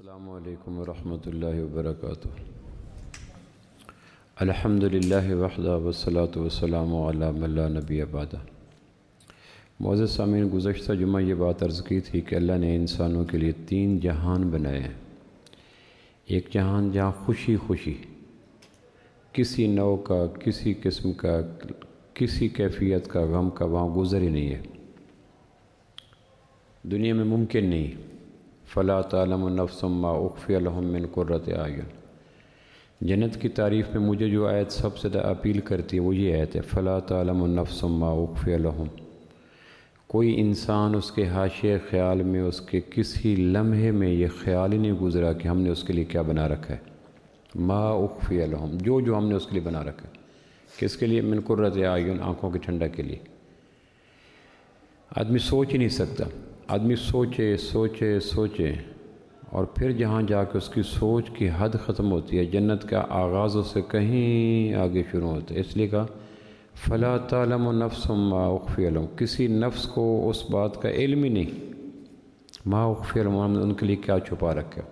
السلام علیکم ورحمۃ اللہ وبرکاتہ۔ الحمدللہ وحدہ والصلاۃ والسلام علی من لا نبی بعدہ۔ معزز سامعین، گزشتہ جمعہ یہ بات عرض کی تھی کہ اللہ نے انسانوں کے لیے 3 جہان بنائے ہیں۔ ایک جہان جہاں خوشی خوشی کسی نوع کا، کسی قسم کا، کسی کیفیت کا، غم کا وہاں گزر ہی نہیں ہے، دنیا میں ممکن نہیں۔ فلا تعلم نفس ما اخفی لهم من قرۃ اعین۔ جنت کی تعریف میں مجھے جو آیت سب سے زیادہ اپیل کرتی ہے وہ یہ آیت ہے، فلا تعلم نفس ما اخفی لهم۔ کوئی انسان اس کے حاشیہ خیال میں، اس کے کسی لمحے میں یہ خیال ہی نہیں گزرا کہ ہم نے اس کے لیے کیا بنا رکھا ہے۔ ما اخفی لهم، جو ہم نے اس کے لیے بنا رکھا ہے۔ کس کے لیے؟ من قرۃ اعین، آنکھوں کی ٹھنڈک کے لیے۔ آدمی سوچ ہی نہیں سکتا، آدمی سوچے سوچے سوچے اور پھر جہاں جا کے اس کی سوچ کی حد ختم ہوتی ہے، جنت کا آغاز اس سے کہیں آگے شروع ہوتا ہے۔ اس لیے کہا فلا تعلم نفس ما اخفی لهم، کسی نفس کو اس بات کا علم ہی نہیں، ما اخفی لهم، ہم نے ان کے لیے کیا چھپا رکھا۔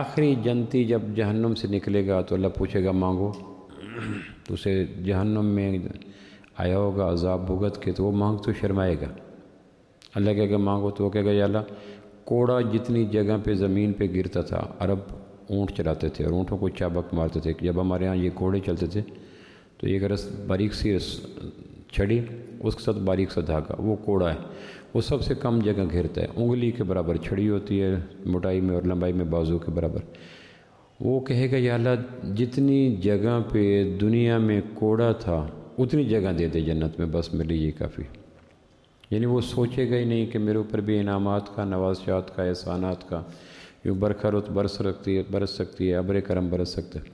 آخری جنتی جب جہنم سے نکلے گا تو اللہ پوچھے گا مانگو، تو اسے جہنم میں آیا ہوگا عذاب بھگت کے، تو وہ مانگ تو شرمائے گا۔ اللہ کہے گا مانگو، تو وہ کہے گا یا اللہ، کوڑا جتنی جگہ پہ زمین پہ گرتا تھا، عرب اونٹ چلاتے تھے اور اونٹوں کو چابک مارتے تھے، جب ہمارے ہاں یہ گھوڑے چلتے تھے تو ایک باریک سی چھڑی، اس کے ساتھ باریک سا دھاگا، وہ کوڑا ہے، وہ سب سے کم جگہ گھرتا ہے، انگلی کے برابر چھڑی ہوتی ہے موٹائی میں اور لمبائی میں بازو کے برابر۔ وہ کہے گا یا اللہ، جتنی جگہ پہ دنیا میں کوڑا تھا اتنی جگہ دے دے جنت میں، بس میرے لیے یہ کافی۔ یعنی وہ سوچے گا ہی نہیں کہ میرے اوپر بھی انعامات کا، نوازشات کا، احسانات کا، یوں برکھا رت برس سکتی ہے، ابر کرم برس سکتا ہے۔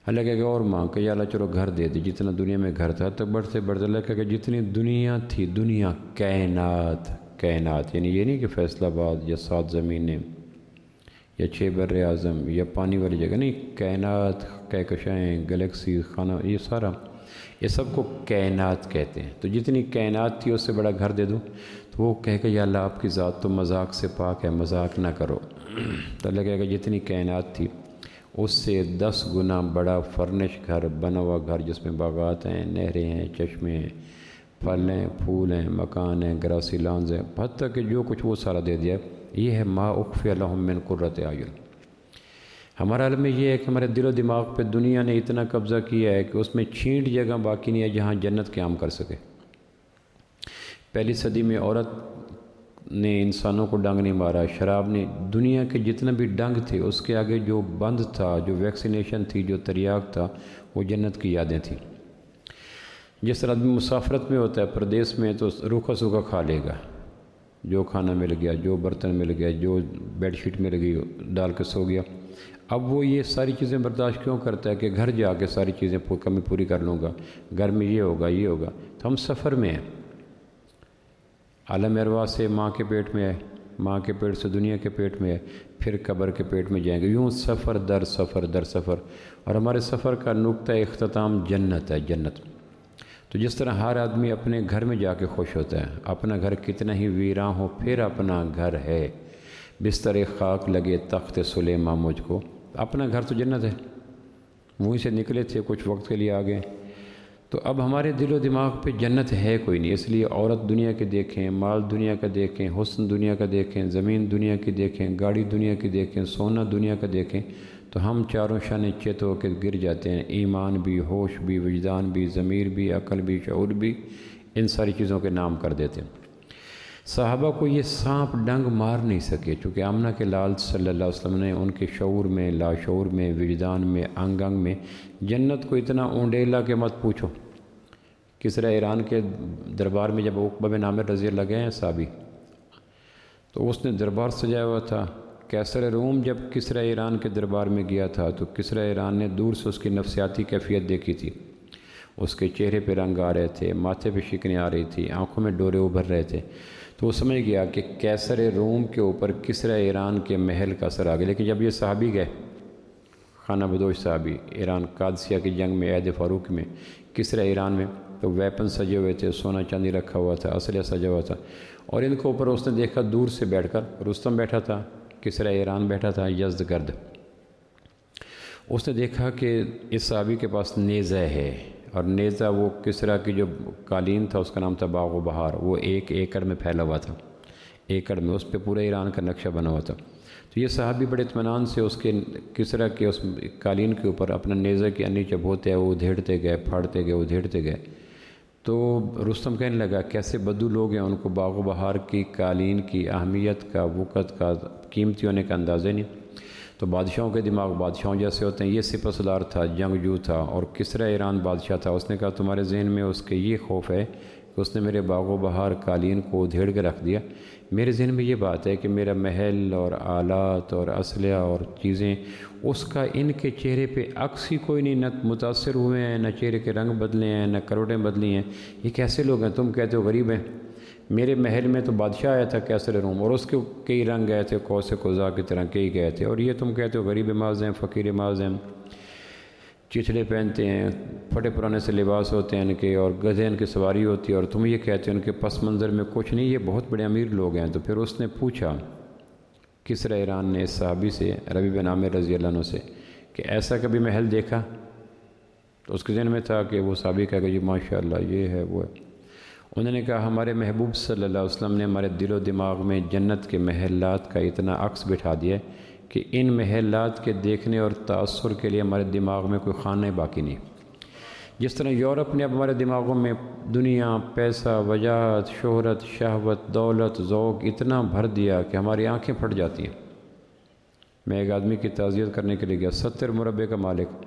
اللہ کہے گا اور مانگ، کہ یا اللہ چلو گھر دے دے، جتنا دنیا میں گھر تھا تب بڑھتے بڑھتے اللہ کہے گا جتنی دنیا تھی، دنیا کائنات، یعنی یہ نہیں کہ فیصل آباد یا 7 زمینیں یا 6 بر اعظم یا پانی والی جگہ، نہیں، کائنات، کہکشائیں، گلیکسی، خانہ، یہ سارا، یہ سب کو کائنات کہتے ہیں۔ تو جتنی کائنات تھی اس سے بڑا گھر دے دوں، تو وہ کہے گا یا اللہ آپ کی ذات تو مذاق سے پاک ہے، مذاق نہ کرو۔ تو اللہ کہے گا جتنی کائنات تھی اس سے 10 گنا بڑا فرنش گھر، بنا ہوا گھر، جس میں باغات ہیں، نہریں ہیں، چشمے ہیں، پھل ہیں، پھول ہیں، مکان ہیں، گراسی لانز ہیں، حتیٰ کہ جو کچھ وہ سارا دے دیا۔ یہ ہے ما اخفی لهم من قرۃ اعین۔ ہمارا عالم میں یہ ہے کہ ہمارے دل و دماغ پہ دنیا نے اتنا قبضہ کیا ہے کہ اس میں چھینٹ جگہ باقی نہیں ہے جہاں جنت قیام کر سکے۔ پہلی صدی میں عورت نے انسانوں کو ڈنگ نہیں مارا، شراب نے، دنیا کے جتنے بھی ڈنگ تھے اس کے آگے جو بند تھا، جو ویکسینیشن تھی، جو تریاق تھا، وہ جنت کی یادیں تھیں۔ جس طرح آدمی مسافرت میں ہوتا ہے پردیس میں، تو روکھا سوکھا کھا لے گا، جو کھانا مل گیا، جو برتن مل گیا، جو بیڈ شیٹ مل گئی ڈال کے سو گیا۔ اب وہ یہ ساری چیزیں برداشت کیوں کرتا ہے کہ گھر جا کے ساری چیزیں کمی پوری کر لوں گا، گھر میں یہ ہوگا یہ ہوگا۔ تو ہم سفر میں ہیں، عالم ارواح سے ماں کے پیٹ میں ہے، ماں کے پیٹ سے دنیا کے پیٹ میں ہے، پھر قبر کے پیٹ میں جائیں گے، یوں سفر در سفر در سفر۔ اور ہمارے سفر کا نقطہ اختتام جنت ہے، جنت۔ تو جس طرح ہر آدمی اپنے گھر میں جا کے خوش ہوتا ہے، اپنا گھر کتنا ہی ویراں ہو پھر اپنا گھر ہے، بستر خاک لگے تخت سلیماں مجھ کو، اپنا گھر تو جنت ہے، وہیں سے نکلے تھے، کچھ وقت کے لیے آگے۔ تو اب ہمارے دل و دماغ پہ جنت ہے کوئی نہیں، اس لیے عورت دنیا کے دیکھیں، مال دنیا کا دیکھیں، حسن دنیا کا دیکھیں، زمین دنیا کی دیکھیں، گاڑی دنیا کی دیکھیں، سونا دنیا کا دیکھیں، تو ہم چاروں شانے چت ہو کے گر جاتے ہیں، ایمان بھی، ہوش بھی، وجدان بھی، ضمیر بھی، عقل بھی، شعور بھی، ان ساری چیزوں کے نام کر دیتے ہیں۔ صحابہ کو یہ سانپ ڈنگ مار نہیں سکے، چونکہ آمنہ کے لال صلی اللہ علیہ وسلم نے ان کے شعور میں، لاشعور میں، وجدان میں، انگ انگ میں جنت کو اتنا اونڈیلا کہ مت پوچھو۔ کسرا ایران کے دربار میں جب عقبہ بن عامر رضی اللہ گئے ہیں صحابی، تو اس نے دربار سجایا ہوا تھا۔ کیسر روم جب کسرا ایران کے دربار میں گیا تھا تو کسرا ایران نے دور سے اس کی نفسیاتی کیفیت دیکھی تھی، اس کے چہرے پہ رنگ آ رہے تھے، ماتھے پہ شکنیں آ رہی تھی، آنکھوں میں ڈورے ابھر رہے تھے، تو وہ سمجھ گیا کہ کیسر روم کے اوپر کسرا ایران کے محل کا اثر آ گیا۔ لیکن جب یہ صحابی گئے، خانہ بدوش صحابی، ایران قادسیہ کی جنگ میں، عہد فاروق میں، کسرا ایران میں، تو ویپن سجے ہوئے تھے، سونا چاندی رکھا ہوا تھا، اسلحہ سجا ہوا تھا، اور ان کے اوپر اس نے دیکھا دور سے بیٹھ کر، رستم بیٹھا تھا، کسرا ایران بیٹھا تھا یزدگرد، اس نے دیکھا کہ اس صحابی کے پاس نیزہ ہے، اور نیزہ وہ کسرا کی جو قالین تھا اس کا نام تھا باغ و بہار، وہ 1 ایکڑ میں پھیلا ہوا تھا، ایکڑ میں، اس پہ پورے ایران کا نقشہ بنا ہوا تھا۔ تو یہ صحابی بڑے اطمینان سے اس کے کسرا کے اس قالین کے اوپر اپنا نیزہ کی انی چبوتے وہ ادھیڑتے گئے، پھاڑتے گئے، ادھیڑتے گئے۔ تو رستم کہنے لگا کیسے بدو لوگ ہیں، ان کو باغ و بہار کی قالین کی اہمیت کا، وقت کا، قیمتی ہونے کا اندازہ نہیں۔ تو بادشاہوں کے دماغ بادشاہوں جیسے ہوتے ہیں، یہ سپہ سالار تھا، جنگجو تھا، اور کسرا ایران بادشاہ تھا۔ اس نے کہا تمہارے ذہن میں اس کے یہ خوف ہے کہ اس نے میرے باغ و بہار قالین کو ادھیڑ کے رکھ دیا، میرے ذہن میں یہ بات ہے کہ میرا محل اور آلات اور اسلحہ اور چیزیں، اس کا ان کے چہرے پہ عکس ہی کوئی نہیں، نہ متاثر ہوئے ہیں، نہ چہرے کے رنگ بدلے ہیں، نہ کروٹیں بدلی ہیں۔ یہ کیسے لوگ ہیں؟ تم کہتے ہو غریب ہیں۔ میرے محل میں تو بادشاہ آیا تھا کیسر روم، اور اس کے کئی رنگ گئے تھے، کوس قزح کی طرح کئی گئے تھے، اور یہ تم کہتے ہو غریب ماز ہیں، فقیر ماز ہیں، چچڑے پہنتے ہیں، پھٹے پرانے سے لباس ہوتے ہیں ان کے، اور گدھے ان کی سواری ہوتی ہے، اور تم یہ کہتے ہو ان کے پس منظر میں کچھ نہیں، یہ بہت بڑے امیر لوگ ہیں۔ تو پھر اس نے پوچھا کسرا ایران نے اس صحابی سے، ربیع بن عامر رضی اللہ عنہ سے، کہ ایسا کبھی محل دیکھا؟ تو اس کے ذہن میں تھا کہ وہ صحابی کہا کہ جی ماشاءاللہ یہ ہے وہ ہے۔ انہوں نے کہا ہمارے محبوب صلی اللہ علیہ وسلم نے ہمارے دل و دماغ میں جنت کے محلات کا اتنا عکس بٹھا دیا کہ ان محلات کے دیکھنے اور تأثر کے لیے ہمارے دماغ میں کوئی خانہ باقی نہیں۔ جس طرح یورپ نے اب ہمارے دماغوں میں دنیا، پیسہ، وجاہت، شہرت، شہوت، دولت، ذوق اتنا بھر دیا کہ ہماری آنکھیں پھٹ جاتی ہیں۔ میں ایک آدمی کی تعزیت کرنے کے لیے گیا، 70 مربے کا مالک،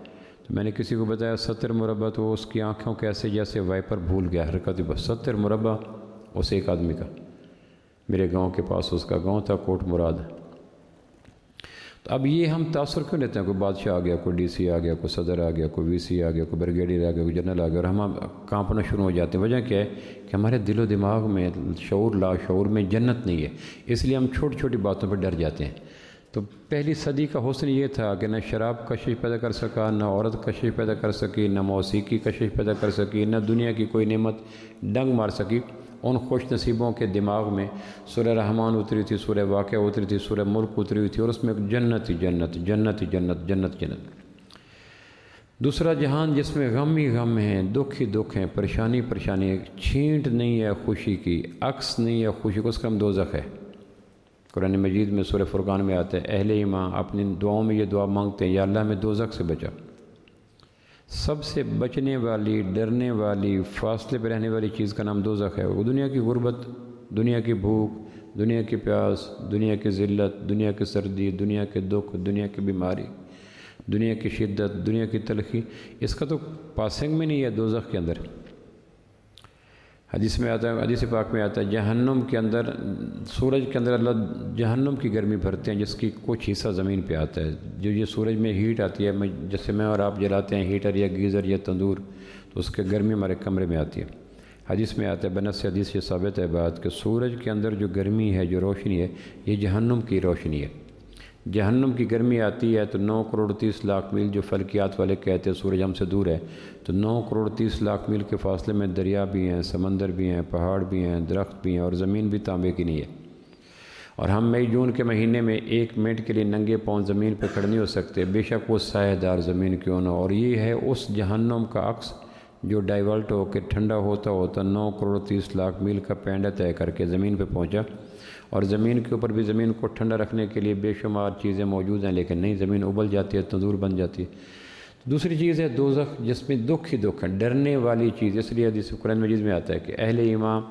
تو میں نے کسی کو بتایا 70 مربع، تو اس کی آنکھوں کیسے جیسے وائپر بھول گیا حرکت، بس 70 مربع اس ایک آدمی کا۔ میرے گاؤں کے پاس اس کا گاؤں تھا کوٹ مراد۔ تو اب یہ ہم تاثر کیوں لیتے ہیں؟ کوئی بادشاہ آ گیا، کوئی ڈی سی آ گیا، کوئی صدر آ گیا، کوئی وی سی آ گیا، کوئی بریگیڈیئر آ گیا، کوئی جنرل آ گیا، اور ہم کانپنا شروع ہو جاتے ہیں۔ وجہ کیا ہے کہ ہمارے دل و دماغ میں شعور لا شعور میں جنت نہیں ہے، اس لیے ہم چھوٹی چھوٹی باتوں پہ ڈر جاتے ہیں۔ تو پہلی صدی کا حسن یہ تھا کہ نہ شراب کشش پیدا کر سکا، نہ عورت کشش پیدا کر سکی، نہ موسیقی کشش پیدا کر سکی، نہ دنیا کی کوئی نعمت ڈنگ مار سکی۔ ان خوش نصیبوں کے دماغ میں سورہ رحمان اتری تھی، سورہ واقعہ اتری تھی، سورہ ملک اتری ہوئی تھی، اور اس میں جنت ہی جنت، جنت ہی جنت، جنت جنت۔ دوسرا جہان جس میں غم ہی غم ہیں، دکھ ہی دکھ ہیں، پریشانی پریشانی ہے، چھینٹ نہیں ہے خوشی کی، عکس نہیں ہے خوشی کو، اس کا نام دوزخ ہے۔ قرآن مجید میں سورہ فرقان میں آتا ہے اہل ایمان اپنی دعاؤں میں یہ دعا مانگتے ہیں، یا اللہ میں دوزخ سے بچا۔ سب سے بچنے والی، ڈرنے والی، فاصلے پہ رہنے والی چیز کا نام دوزخ ہے۔ وہ دنیا کی غربت، دنیا کی بھوک، دنیا کی پیاس، دنیا کی ذلت، دنیا کی سردی، دنیا کے دکھ، دنیا کی بیماری، دنیا کی شدت، دنیا کی تلخی، اس کا تو پاسنگ میں نہیں ہے دوزخ کے اندر۔ حدیث میں آتا ہے، حدیث پاک میں آتا ہے جہنم کے اندر، سورج کے اندر اللہ جہنم کی گرمی بھرتے ہیں جس کی کچھ حصہ زمین پہ آتا ہے۔ جو یہ سورج میں ہیٹ آتی ہے، جیسے میں اور آپ جلاتے ہیں ہیٹر یا گیزر یا تندور، تو اس کے گرمی ہمارے کمرے میں آتی ہے۔ حدیث میں آتا ہے، بنص حدیث یہ ثابت ہے بات کہ سورج کے اندر جو گرمی ہے، جو روشنی ہے، یہ جہنم کی روشنی ہے۔ جہنم کی گرمی آتی ہے تو 9 کروڑ 30 لاکھ میل، جو فلکیات والے کہتے ہیں سورج ہم سے دور ہے، تو 9 کروڑ 30 لاکھ میل کے فاصلے میں دریا بھی ہیں، سمندر بھی ہیں، پہاڑ بھی ہیں، درخت بھی ہیں، اور زمین بھی تانبے کی نہیں ہے۔ اور ہم مئی جون کے مہینے میں 1 منٹ کے لیے ننگے پاؤں زمین پہ کھڑے نہیں ہو سکتے، بے شک وہ سایہ دار زمین کیوں نہ۔ اور یہ ہے اس جہنم کا عکس جو ڈائیورٹ ہو کے ٹھنڈا ہوتا ہوتا 9 کروڑ 30 لاکھ میل کا پینڈا طے کر کے زمین پہ پہنچا، اور زمین کے اوپر بھی زمین کو ٹھنڈا رکھنے کے لیے بے شمار چیزیں موجود ہیں، لیکن نہیں، زمین ابل جاتی ہے، تندور بن جاتی ہے۔ دوسری چیز ہے دوزخ جس میں دکھ ہی دکھ ہے، ڈرنے والی چیز۔ اس لیے حدیث قرآن مجید میں آتا ہے کہ اہل ایمان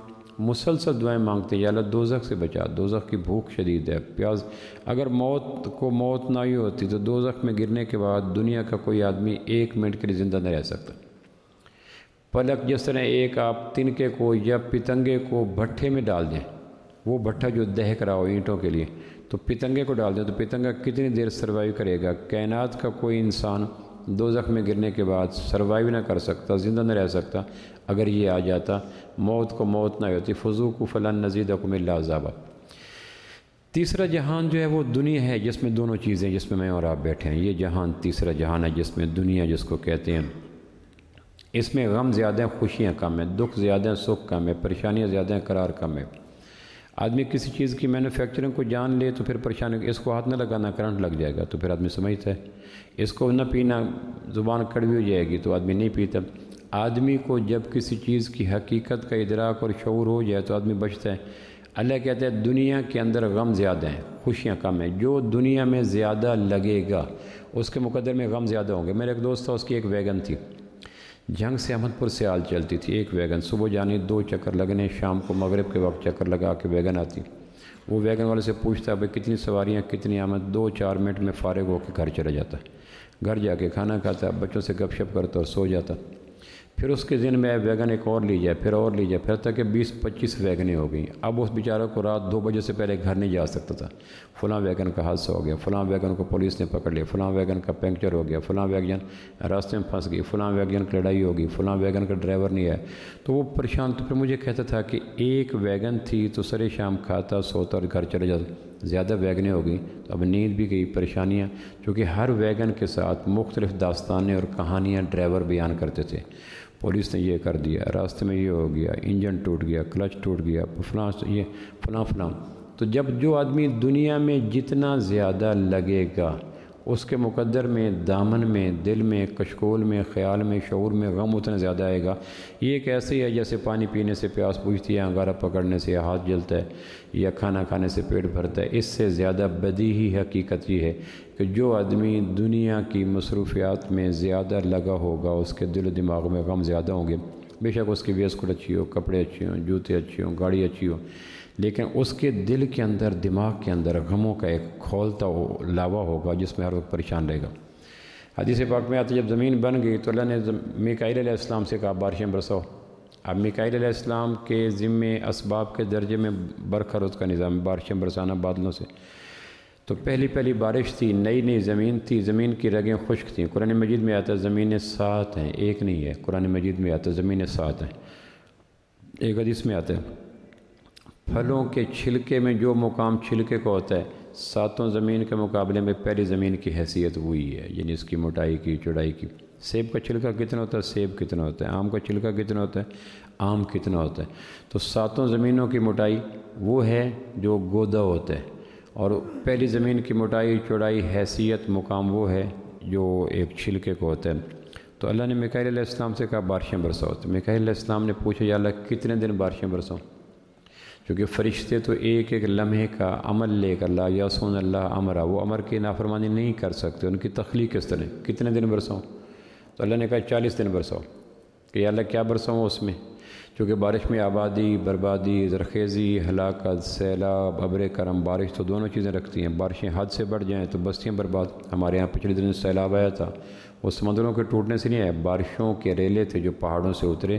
مسلسل دعائیں مانگتے ہیں، یا اللہ دوزخ سے بچا، دوزخ کی بھوک شدید ہے، پیاس۔ اگر موت نہ ہی ہوتی تو دوزخ میں گرنے کے بعد دنیا کا کوئی آدمی 1 منٹ کے لیے زندہ نہ رہ سکتا۔ پلک جس طرح ایک آپ تنکے کو یا پتنگے کو بھٹے میں ڈال دیں، وہ بھٹا جو دہک رہا ہو اینٹوں کے لیے، تو پتنگے کو ڈال دیں تو پتنگا کتنی دیر سروائیو کرے گا؟ کائنات کا کوئی انسان دوزخ میں گرنے کے بعد سروائیو نہ کر سکتا، زندہ نہ رہ سکتا۔ اگر یہ آ جاتا، موت کو موت نہ ہوتی، فذوقوا فلن نزیدکم الا عذابا۔ تیسرا جہان جو ہے وہ دنیا ہے جس میں دونوں چیزیں، جس میں میں اور آپ بیٹھے ہیں، یہ جہان تیسرا جہان ہے جس میں دنیا جس کو کہتے ہیں، اس میں غم زیادہ ہیں، خوشیاں کم ہیں، دکھ زیادہ ہیں، سکھ کم ہے، پریشانیاں زیادہ ہیں، قرار کم ہے۔ آدمی کسی چیز کی مینوفیکچرنگ کو جان لے تو پھر پریشانی، اس کو ہاتھ نہ لگانا کرنٹ لگ جائے گا تو پھر آدمی سمجھتا ہے، اس کو نہ پینا زبان کڑوی ہو جائے گی تو آدمی نہیں پیتا۔ آدمی کو جب کسی چیز کی حقیقت کا ادراک اور شعور ہو جائے تو آدمی بچتا ہے۔ اللہ کہتا ہے دنیا کے اندر غم زیادہ ہیں، خوشیاں کم ہیں۔ جو دنیا میں زیادہ لگے گا اس کے مقدر میں غم زیادہ ہوں گے۔ میرا ایک دوست تھا، اس کی ایک ویگن تھی، جنگ سے احمد پور سے آل چلتی تھی، ایک ویگن، صبح جانے 2 چکر لگنے، شام کو مغرب کے وقت چکر لگا کے ویگن آتی۔ وہ ویگن والے سے پوچھتا بھائی کتنی سواریاں کتنی آمد، 2-4 منٹ میں فارغ ہو کے گھر چلا جاتا، گھر جا کے کھانا کھاتا، بچوں سے گپ شپ کرتا اور سو جاتا۔ پھر اس کے ذہن میں ویگن ایک اور لی جائے، پھر اور لی جائے، پھر تک کہ 20-25 ویگنیں ہو گئیں۔ اب اس بیچارہ کو رات 2 بجے سے پہلے گھر نہیں جا سکتا تھا۔ فلاں ویگن کا حادثہ ہو گیا، فلاں ویگن کو پولیس نے پکڑ لیا، فلاں ویگن کا پنکچر ہو گیا، فلاں ویگن راستے میں پھنس گئی، فلاں ویگن کی لڑائی ہوگی، فلاں ویگن کا ڈرائیور نہیں ہے، تو وہ پریشان۔ تو پھر مجھے کہتا تھا کہ ایک ویگن تھی تو سر شام کھاتا سوتا اور گھر چلے جاتا، زیادہ ویگنیں ہو گئیں تو اب نیند بھی گئی، پریشانیاں، کیونکہ ہر ویگن کے ساتھ مختلف داستانیں اور کہانیاں ڈرائیور بیان کرتے تھے۔ پولیس نے یہ کر دیا، راستے میں یہ ہو گیا، انجن ٹوٹ گیا، کلچ ٹوٹ گیا، فلاں یہ فلاں فلاں۔ تو جب جو آدمی دنیا میں جتنا زیادہ لگے گا اس کے مقدر میں دامن میں، دل میں، کشکول میں، خیال میں، شعور میں غم اتنا زیادہ آئے گا۔ یہ ایک ایسے ہی ہے جیسے پانی پینے سے پیاس بجھتی ہے، انگارہ پکڑنے سے ہاتھ جلتا ہے، یا کھانا کھانے سے پیٹ بھرتا ہے۔ اس سے زیادہ بدیہی حقیقت یہ ہے کہ جو آدمی دنیا کی مصروفیات میں زیادہ لگا ہوگا اس کے دل و دماغ میں غم زیادہ ہوں گے۔ بے شک اس کی ویسکوٹ اچھی ہو، کپڑے اچھے ہوں، جوتے اچھے ہوں، گاڑی اچھی ہو، لیکن اس کے دل کے اندر، دماغ کے اندر غموں کا ایک کھولتا لاوا ہوگا جس میں ہر وقت پریشان رہے گا۔ حدیث پاک میں آتا ہے جب زمین بن گئی تو اللہ نے میکائیل علیہ السلام سے کہا بارشیں برساؤ۔ اب میکائیل علیہ السلام کے ذمے اسباب کے درجے میں برکھا رود کا نظام، بارشیں برسانا بادلوں سے۔ تو پہلی بارش تھی، نئی زمین تھی، زمین کی رگیں خشک تھیں۔ قرآن مجید میں آتا ہے زمینیں 7 ہیں، ایک نہیں ہے، قرآن مجید میں آتا ہے زمینیں 7 ہیں۔ ایک حدیث میں آتا ہے پھلوں کے چھلکے میں جو مقام چھلکے کو ہوتا ہے 7 زمین کے مقابلے میں پہلی زمین کی حیثیت وہی ہے، یعنی اس کی موٹائی کی، چوڑائی کی۔ سیب کا چھلکا کتنا ہوتا ہے، سیب کتنا ہوتا ہے، آم کا چھلکا کتنا ہوتا ہے، آم کتنا ہوتا ہے۔ تو 7 زمینوں کی موٹائی وہ ہے جو گودا ہوتا ہے، اور پہلی زمین کی موٹائی، چوڑائی، حیثیت، مقام وہ ہے جو ایک چھلکے کو ہوتا ہے۔ تو اللہ نے میکائیل علیہ السلام سے کہا بارشیں برساؤ۔ تو میکائیل علیہ السلام نے پوچھا یا اللہ کتنے دن بارشیں برساؤں؟ کیونکہ فرشتے تو ایک ایک لمحے کا عمل لے کر لا یاسون اللہ امرا، وہ امر کی نافرمانی نہیں کر سکتے، ان کی تخلیق کس طرح، کتنے دن برساؤں؟ تو اللہ نے کہا 40 دن برساؤ۔ کہ یا اللہ کیا برساؤں اس میں؟ کیونکہ بارش میں آبادی، بربادی، زرخیزی، ہلاکت، سیلاب، ابر کرم، بارش تو دونوں چیزیں رکھتی ہیں۔ بارشیں حد سے بڑھ جائیں تو بستیاں برباد۔ ہمارے یہاں پچھلے دن سیلاب آیا تھا، وہ سمندروں کے ٹوٹنے سے نہیں آیا، بارشوں کے ریلے تھے جو پہاڑوں سے اترے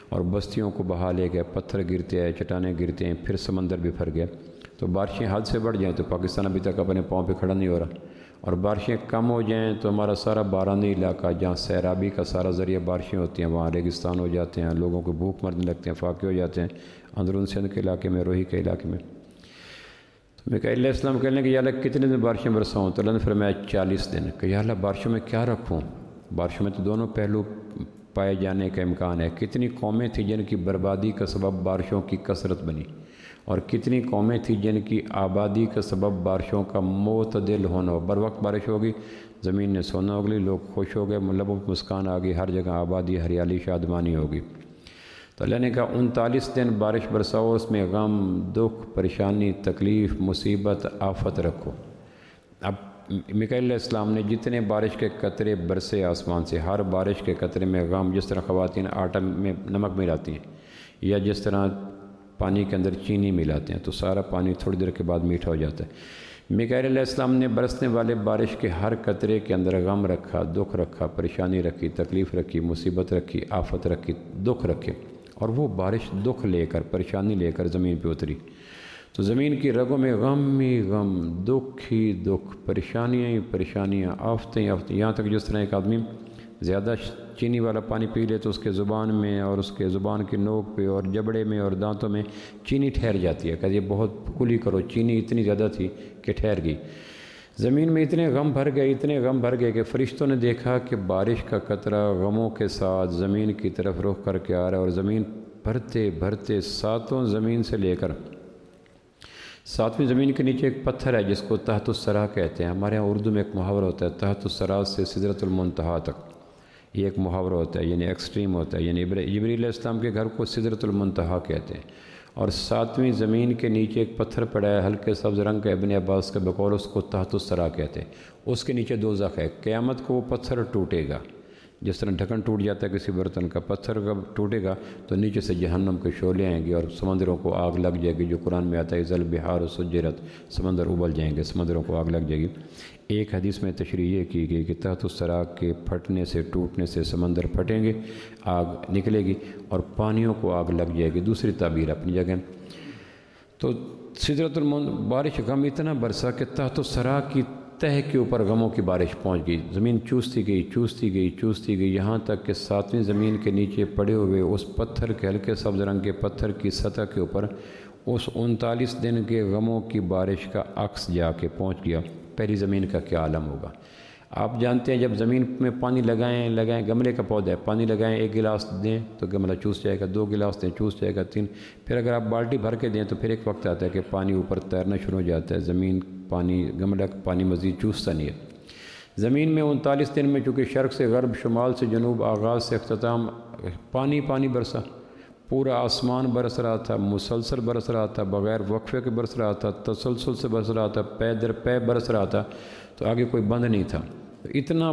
اور بستیوں کو بہا لے گئے، پتھر گرتے آئے، چٹانیں گرتے ہیں، پھر سمندر بھی بھر گیا۔ تو بارشیں حد سے بڑھ جائیں تو پاکستان ابھی تک اپنے پاؤں پہ کھڑا نہیں ہو رہا، اور بارشیں کم ہو جائیں تو ہمارا سارا بارانی علاقہ جہاں سیرابی کا سارا ذریعہ بارشیں ہوتی ہیں وہاں ریگستان ہو جاتے ہیں، لوگوں کو بھوک مرنے لگتے ہیں، فاقے ہو جاتے ہیں۔ اندرون سندھ کے علاقے میں، روہی کے علاقے میں۔ تو میکائیل علیہ السلام کہنے لگے یا اللہ کتنے دن بارشیں برساؤں؟ تو اللہ نے فرمایا 40 دن۔ کہ یا اللہ بارشوں میں کیا رکھوں؟ بارشوں میں تو دونوں پہلو پائے جانے کا امکان ہے۔ کتنی قومیں تھیں جن کی بربادی کا سبب بارشوں کی کثرت بنی، اور کتنی قومیں تھیں جن کی آبادی کا سبب بارشوں کا معتدل ہونا ہو۔ بر وقت بارش ہوگی، زمین نے سونا اگلی، لوگ خوش ہو گئے، لبوں پہ مسکان آ گئی، ہر جگہ آبادی، ہریالی، شادمانی ہوگی۔ تو اللہ نے کہا 39 دن بارش برساؤ، اس میں غم، دکھ، پریشانی، تکلیف، مصیبت، آفت رکھو۔ اب میکائیل علیہ السلام نے جتنے بارش کے قطرے برسے آسمان سے، ہر بارش کے قطرے میں غم، جس طرح خواتین آٹا میں نمک ملاتی ہیں یا جس طرح پانی کے اندر چینی ملاتے ہیں تو سارا پانی تھوڑی دیر کے بعد میٹھا ہو جاتا ہے۔ میکائیل علیہ السلام نے برسنے والے بارش کے ہر قطرے کے اندر غم رکھا، دکھ رکھا، پریشانی رکھی، تکلیف رکھی، مصیبت رکھی، آفت رکھی، دکھ رکھے، اور وہ بارش دکھ لے کر، پریشانی لے کر زمین پہ اتری۔ تو زمین کی رگوں میں غم ہی غم، دکھ ہی دکھ، پریشانیاں ہی پریشانیاں، آفتیں ہی آفتیں، یہاں تک جس طرح ایک آدمی زیادہ چینی والا پانی پی لے تو اس کے زبان میں اور اس کے زبان کی نوک پہ اور جبڑے میں اور دانتوں میں چینی ٹھہر جاتی ہے، کہ یہ بہت کلی کرو، چینی اتنی زیادہ تھی کہ ٹھہر گئی۔ زمین میں اتنے غم بھر گئے، اتنے غم بھر گئے کہ فرشتوں نے دیکھا کہ بارش کا قطرہ غموں کے ساتھ زمین کی طرف رخ کر کے آ رہا ہے، اور زمین بھرتے بھرتے 7 زمین سے لے کر ساتویں زمین کے نیچے ایک پتھر ہے جس کو تحت الثری کہتے ہیں. ہمارے یہاں اردو میں ایک محاورہ ہوتا ہے تحت الثری سے سدرۃ المنتہا تک. یہ ایک محاورہ ہوتا ہے یعنی ایکسٹریم ہوتا ہے. یعنی جبریل علیہ السلام کے گھر کو سدرۃ المنتہا کہتے ہیں. اور ساتویں زمین کے نیچے ایک پتھر پڑا ہے ہلکے سبز رنگ کا. ابن عباس کا بقول اس کو تحت الثری کہتے ہیں. اس کے نیچے دوزخ ہے. قیامت کو وہ پتھر ٹوٹے گا جس طرح ڈھکن ٹوٹ جاتا ہے کسی برتن کا. پتھر کا ٹوٹے گا تو نیچے سے جہنم کے شعلے آئیں گے اور سمندروں کو آگ لگ جائے گی. جو قرآن میں آتا ہے ذل بہار و سجرت، سمندر ابل جائیں گے، سمندروں کو آگ لگ جائے گی. ایک حدیث میں تشریح یہ کی گئی کہ تحت الثری کے پھٹنے سے ٹوٹنے سے سمندر پھٹیں گے، آگ نکلے گی اور پانیوں کو آگ لگ جائے گی. دوسری تعبیر اپنی جگہ. تو سدرۃ بارش غم اتنا برسا کہ تحت الثری کی تہ کے اوپر غموں کی بارش پہنچ گئی. زمین چوستی گئی چوستی گئی چوستی گئی یہاں تک کہ ساتویں زمین کے نیچے پڑے ہوئے اس پتھر کے ہلکے سبز رنگ کے پتھر کی سطح کے اوپر اس 39 دن کے غموں کی بارش کا عکس جا کے پہنچ گیا. پہلی زمین کا کیا عالم ہوگا. آپ جانتے ہیں جب زمین میں پانی لگائیں گملے کا پودا ہے، پانی لگائیں، 1 گلاس دیں تو گملہ چوس جائے گا، 2 گلاس دیں چوس جائے گا، 3. پھر اگر آپ بالٹی بھر کے دیں تو پھر ایک وقت آتا ہے کہ پانی اوپر تیرنا شروع ہو جاتا ہے. زمین پانی گملہ پانی مزید چوستا نہیں ہے. زمین میں 39 دن میں چونکہ شرق سے غرب، شمال سے جنوب، آغاز سے اختتام پانی برسا. پورا آسمان برس رہا تھا، مسلسل برس رہا تھا، بغیر وقفے کے برس رہا تھا، تسلسل سے برس رہا تھا، پے در پے برس رہا تھا. تو آگے کوئی بند نہیں تھا. اتنا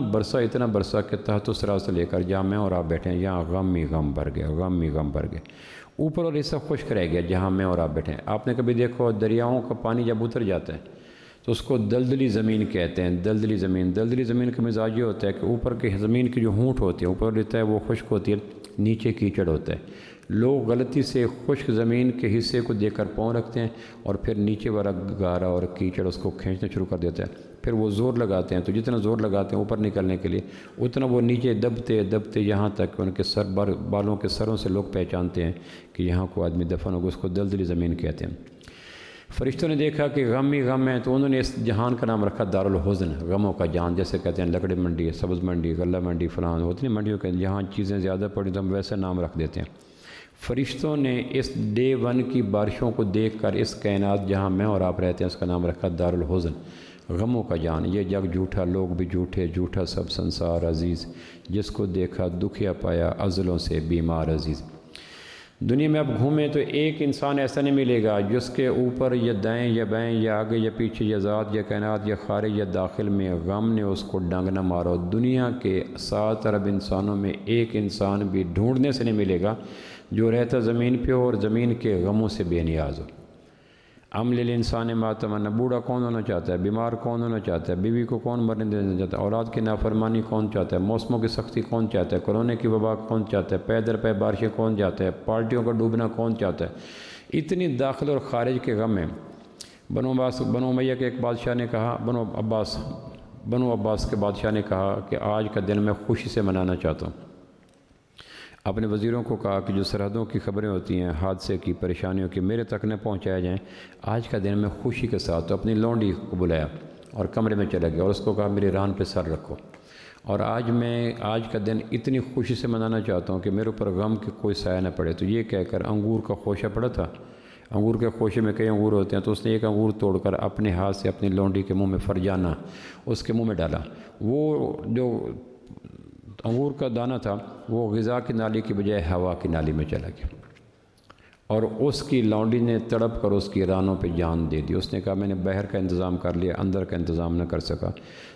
برسا کہ تحت الثری سے لے کر جہاں میں اور آپ بیٹھے ہیں یہاں غم ہی غم بھر گیا، غم ہی غم بھر گئے. اوپر اور حصہ خشک رہ گیا جہاں میں اور آپ بیٹھے ہیں. آپ نے کبھی دیکھو دریاؤں کا پانی جب اتر جاتا ہے تو اس کو دلدلی زمین کہتے ہیں. دلدلی زمین کا مزاج یہ ہوتا ہے کہ اوپر کی زمین کی جو ہونٹ ہوتی ہے اوپر رہتا ہے وہ خشک ہوتی ہے، نیچے کیچڑ ہوتا ہے. لوگ غلطی سے خشک زمین کے حصے کو دیکھ کر پاؤں رکھتے ہیں اور پھر نیچے والا گارا اور کیچڑ اس کو کھینچنا شروع کر دیتا ہے. پھر وہ زور لگاتے ہیں تو جتنا زور لگاتے ہیں اوپر نکلنے کے لیے اتنا وہ نیچے دبتے یہاں تک کہ ان کے بالوں کے سروں سے لوگ پہچانتے ہیں کہ یہاں کو آدمی دفن ہوگا. اس کو دلدلی زمین کہتے ہیں. فرشتوں نے دیکھا کہ غم ہی غم ہے تو انہوں نے اس جہان کا نام رکھا دارالحزن، غموں کا جہان. جیسے کہتے ہیں لکڑی منڈی، سبز منڈی، غلہ منڈی، فلان ہوتی ہیں منڈیوں کے جہاں چیزیں زیادہ پڑی تو ہم ویسے نام رکھ دیتے ہیں. فرشتوں نے اس ڈے 1 کی بارشوں کو دیکھ کر اس کائنات جہاں میں اور آپ رہتے ہیں اس کا نام رکھا دارالحزن، غموں کا جان. یہ جگ جھوٹا، لوگ بھی جھوٹے، جھوٹا سب سنسار عزیز، جس کو دیکھا دکھیا پایا ازلوں سے بیمار عزیز. دنیا میں اب گھومیں تو ایک انسان ایسا نہیں ملے گا جس کے اوپر یا دائیں یا بائیں یا آگے یا پیچھے یا ذات یا کائنات یا خارج یا داخل میں غم نے اس کو ڈنگ نہ مارو. دنیا کے 7 ارب انسانوں میں ایک انسان بھی ڈھونڈنے سے نہیں ملے گا جو رہتا زمین پہ اور زمین کے غموں سے بے نیاز ہو. عمل الانسان ما تمنى، بوڑھا کون ہونا چاہتا ہے، بیمار کون ہونا چاہتا ہے، بیوی کو کون مرنے دینا چاہتا ہے، اولاد کی نافرمانی کون چاہتا ہے، موسموں کی سختی کون چاہتا ہے، کورونا کی وبا کون چاہتا ہے، پے در پے بارشیں کون چاہتا ہے، پارٹیوں کا ڈوبنا کون چاہتا ہے. اتنی داخل اور خارج کے غم ہیں. بنو امیہ کے ایک بادشاہ نے کہا، بنو عباس کے بادشاہ نے کہا کہ آج کا دن میں خوشی سے منانا چاہتا ہوں. اپنے وزیروں کو کہا کہ جو سرحدوں کی خبریں ہوتی ہیں، حادثے کی، پریشانیوں کی، میرے تک نہ پہنچایا جائیں. آج کا دن میں خوشی کے ساتھ تو اپنی لونڈی کو بلایا اور کمرے میں چلا گیا اور اس کو کہا میری ران پہ سر رکھو. اور آج کا دن اتنی خوشی سے منانا چاہتا ہوں کہ میرے اوپر غم کی کوئی سایہ نہ پڑے. تو یہ کہہ کر انگور کا خوشہ پڑا تھا. انگور کے خوشے میں کئی انگور ہوتے ہیں تو اس نے ایک انگور توڑ کر اپنے ہاتھ سے اپنی لونڈی کے منہ میں فرجانا اس کے منہ میں ڈالا. وہ جو انگور کا دانہ تھا وہ غذا کی نالی کی بجائے ہوا کی نالی میں چلا گیا اور اس کی لونڈی نے تڑپ کر اس کی رانوں پہ جان دے دی. اس نے کہا میں نے باہر کا انتظام کر لیا، اندر کا انتظام نہ کر سکا.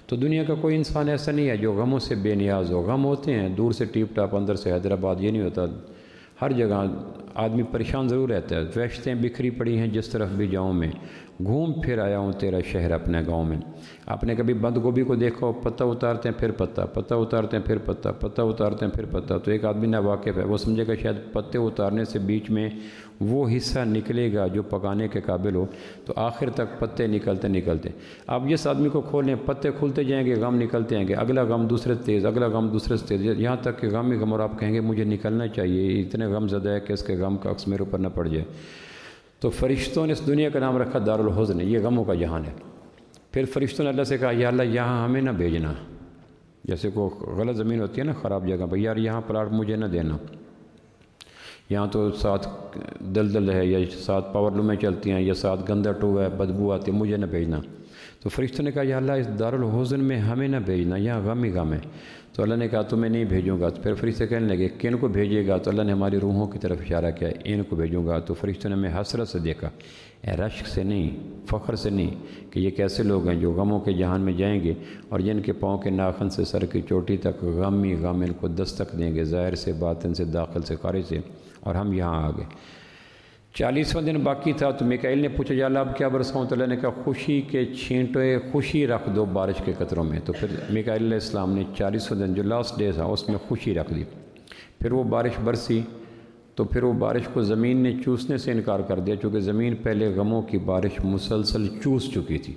تو دنیا کا کوئی انسان ایسا نہیں ہے جو غموں سے بے نیاز ہو. غم ہوتے ہیں دور سے ٹیپ ٹاپ، اندر سے حیدرآباد. یہ نہیں ہوتا. ہر جگہ آدمی پریشان ضرور رہتا ہے. وحشتیں بکھری پڑی ہیں جس طرف بھی جاؤں میں، گھوم پھر آیا ہوں تیرا شہر اپنے گاؤں میں. آپ نے کبھی بند گوبھی کو دیکھو، پتہ اتارتے ہیں پھر پتہ اتارتے ہیں پھر پتہ اتارتے ہیں پھر پتہ. تو ایک آدمی ناواقف ہے، وہ سمجھے گا شاید پتے اتارنے سے بیچ میں وہ حصہ نکلے گا جو پکانے کے قابل ہو. تو آخر تک پتے نکلتے. آپ جس آدمی کو کھولیں پتے کھلتے جائیں گے، غم نکلتے ہیں گے، اگلا غم دوسرے تیز، اگلا غم دوسرے سے تیز، یہاں تک کہ غم ہی غم. اور آپ کہیں گے مجھے نکلنا چاہیے، اتنے غم زدہ ہے کہ اس کے غم کا عکس میرے اوپر نہ پڑ جائے. تو فرشتوں نے اس دنیا کا نام رکھا دارالحزن، یہ غموں کا جہان ہے. پھر فرشتوں نے اللہ سے کہا یا اللہ یہاں ہمیں نہ بھیجنا. جیسے کوئی غلط زمین ہوتی ہے نا خراب جگہ پہ، یار یہاں پلاٹ مجھے نہ دینا. یہاں تو ساتھ دلدل ہے یا ساتھ پاور لومیں چلتی ہیں یا ساتھ گندا ٹو ہے، بدبو آتی ہے، مجھے نہ بھیجنا۔ تو فرشتوں نے کہا یا اللہ اس دارالحزن میں ہمیں نہ بھیجنا، یہاں غم ہی غم ہے۔ تو اللہ نے کہا تمہیں نہیں بھیجوں گا۔ تو پھر فرشتے کہنے لگے کن کو بھیجے گا؟ تو اللہ نے ہماری روحوں کی طرف اشارہ کیا، ان کو بھیجوں گا۔ تو فرشتوں نے ہمیں حسرت سے دیکھا، رشک سے نہیں، فخر سے نہیں، کہ یہ کیسے لوگ ہیں جو غموں کے جہان میں جائیں گے اور جن کے پاؤں کے ناخن سے سر کی چوٹی تک غم ہی غم ان کو دستک دیں گے، ظاہر سے، باطن سے، داخل سے، خارج سے، اور ہم یہاں آ گئے۔ 40واں دن باقی تھا تو میکائیل نے پوچھا یا اللہ اب کیا برساؤں؟ تو اللہ نے کہا خوشی کے چھینٹے خوشی رکھ دو بارش کے قطروں میں۔ تو پھر میکائیل علیہ السلام نے 40واں دن جو لاسٹ ڈے تھا اس میں خوشی رکھ دی، پھر وہ بارش برسی۔ تو پھر وہ بارش کو زمین نے چوسنے سے انکار کر دیا، چونکہ زمین پہلے غموں کی بارش مسلسل چوس چکی تھی۔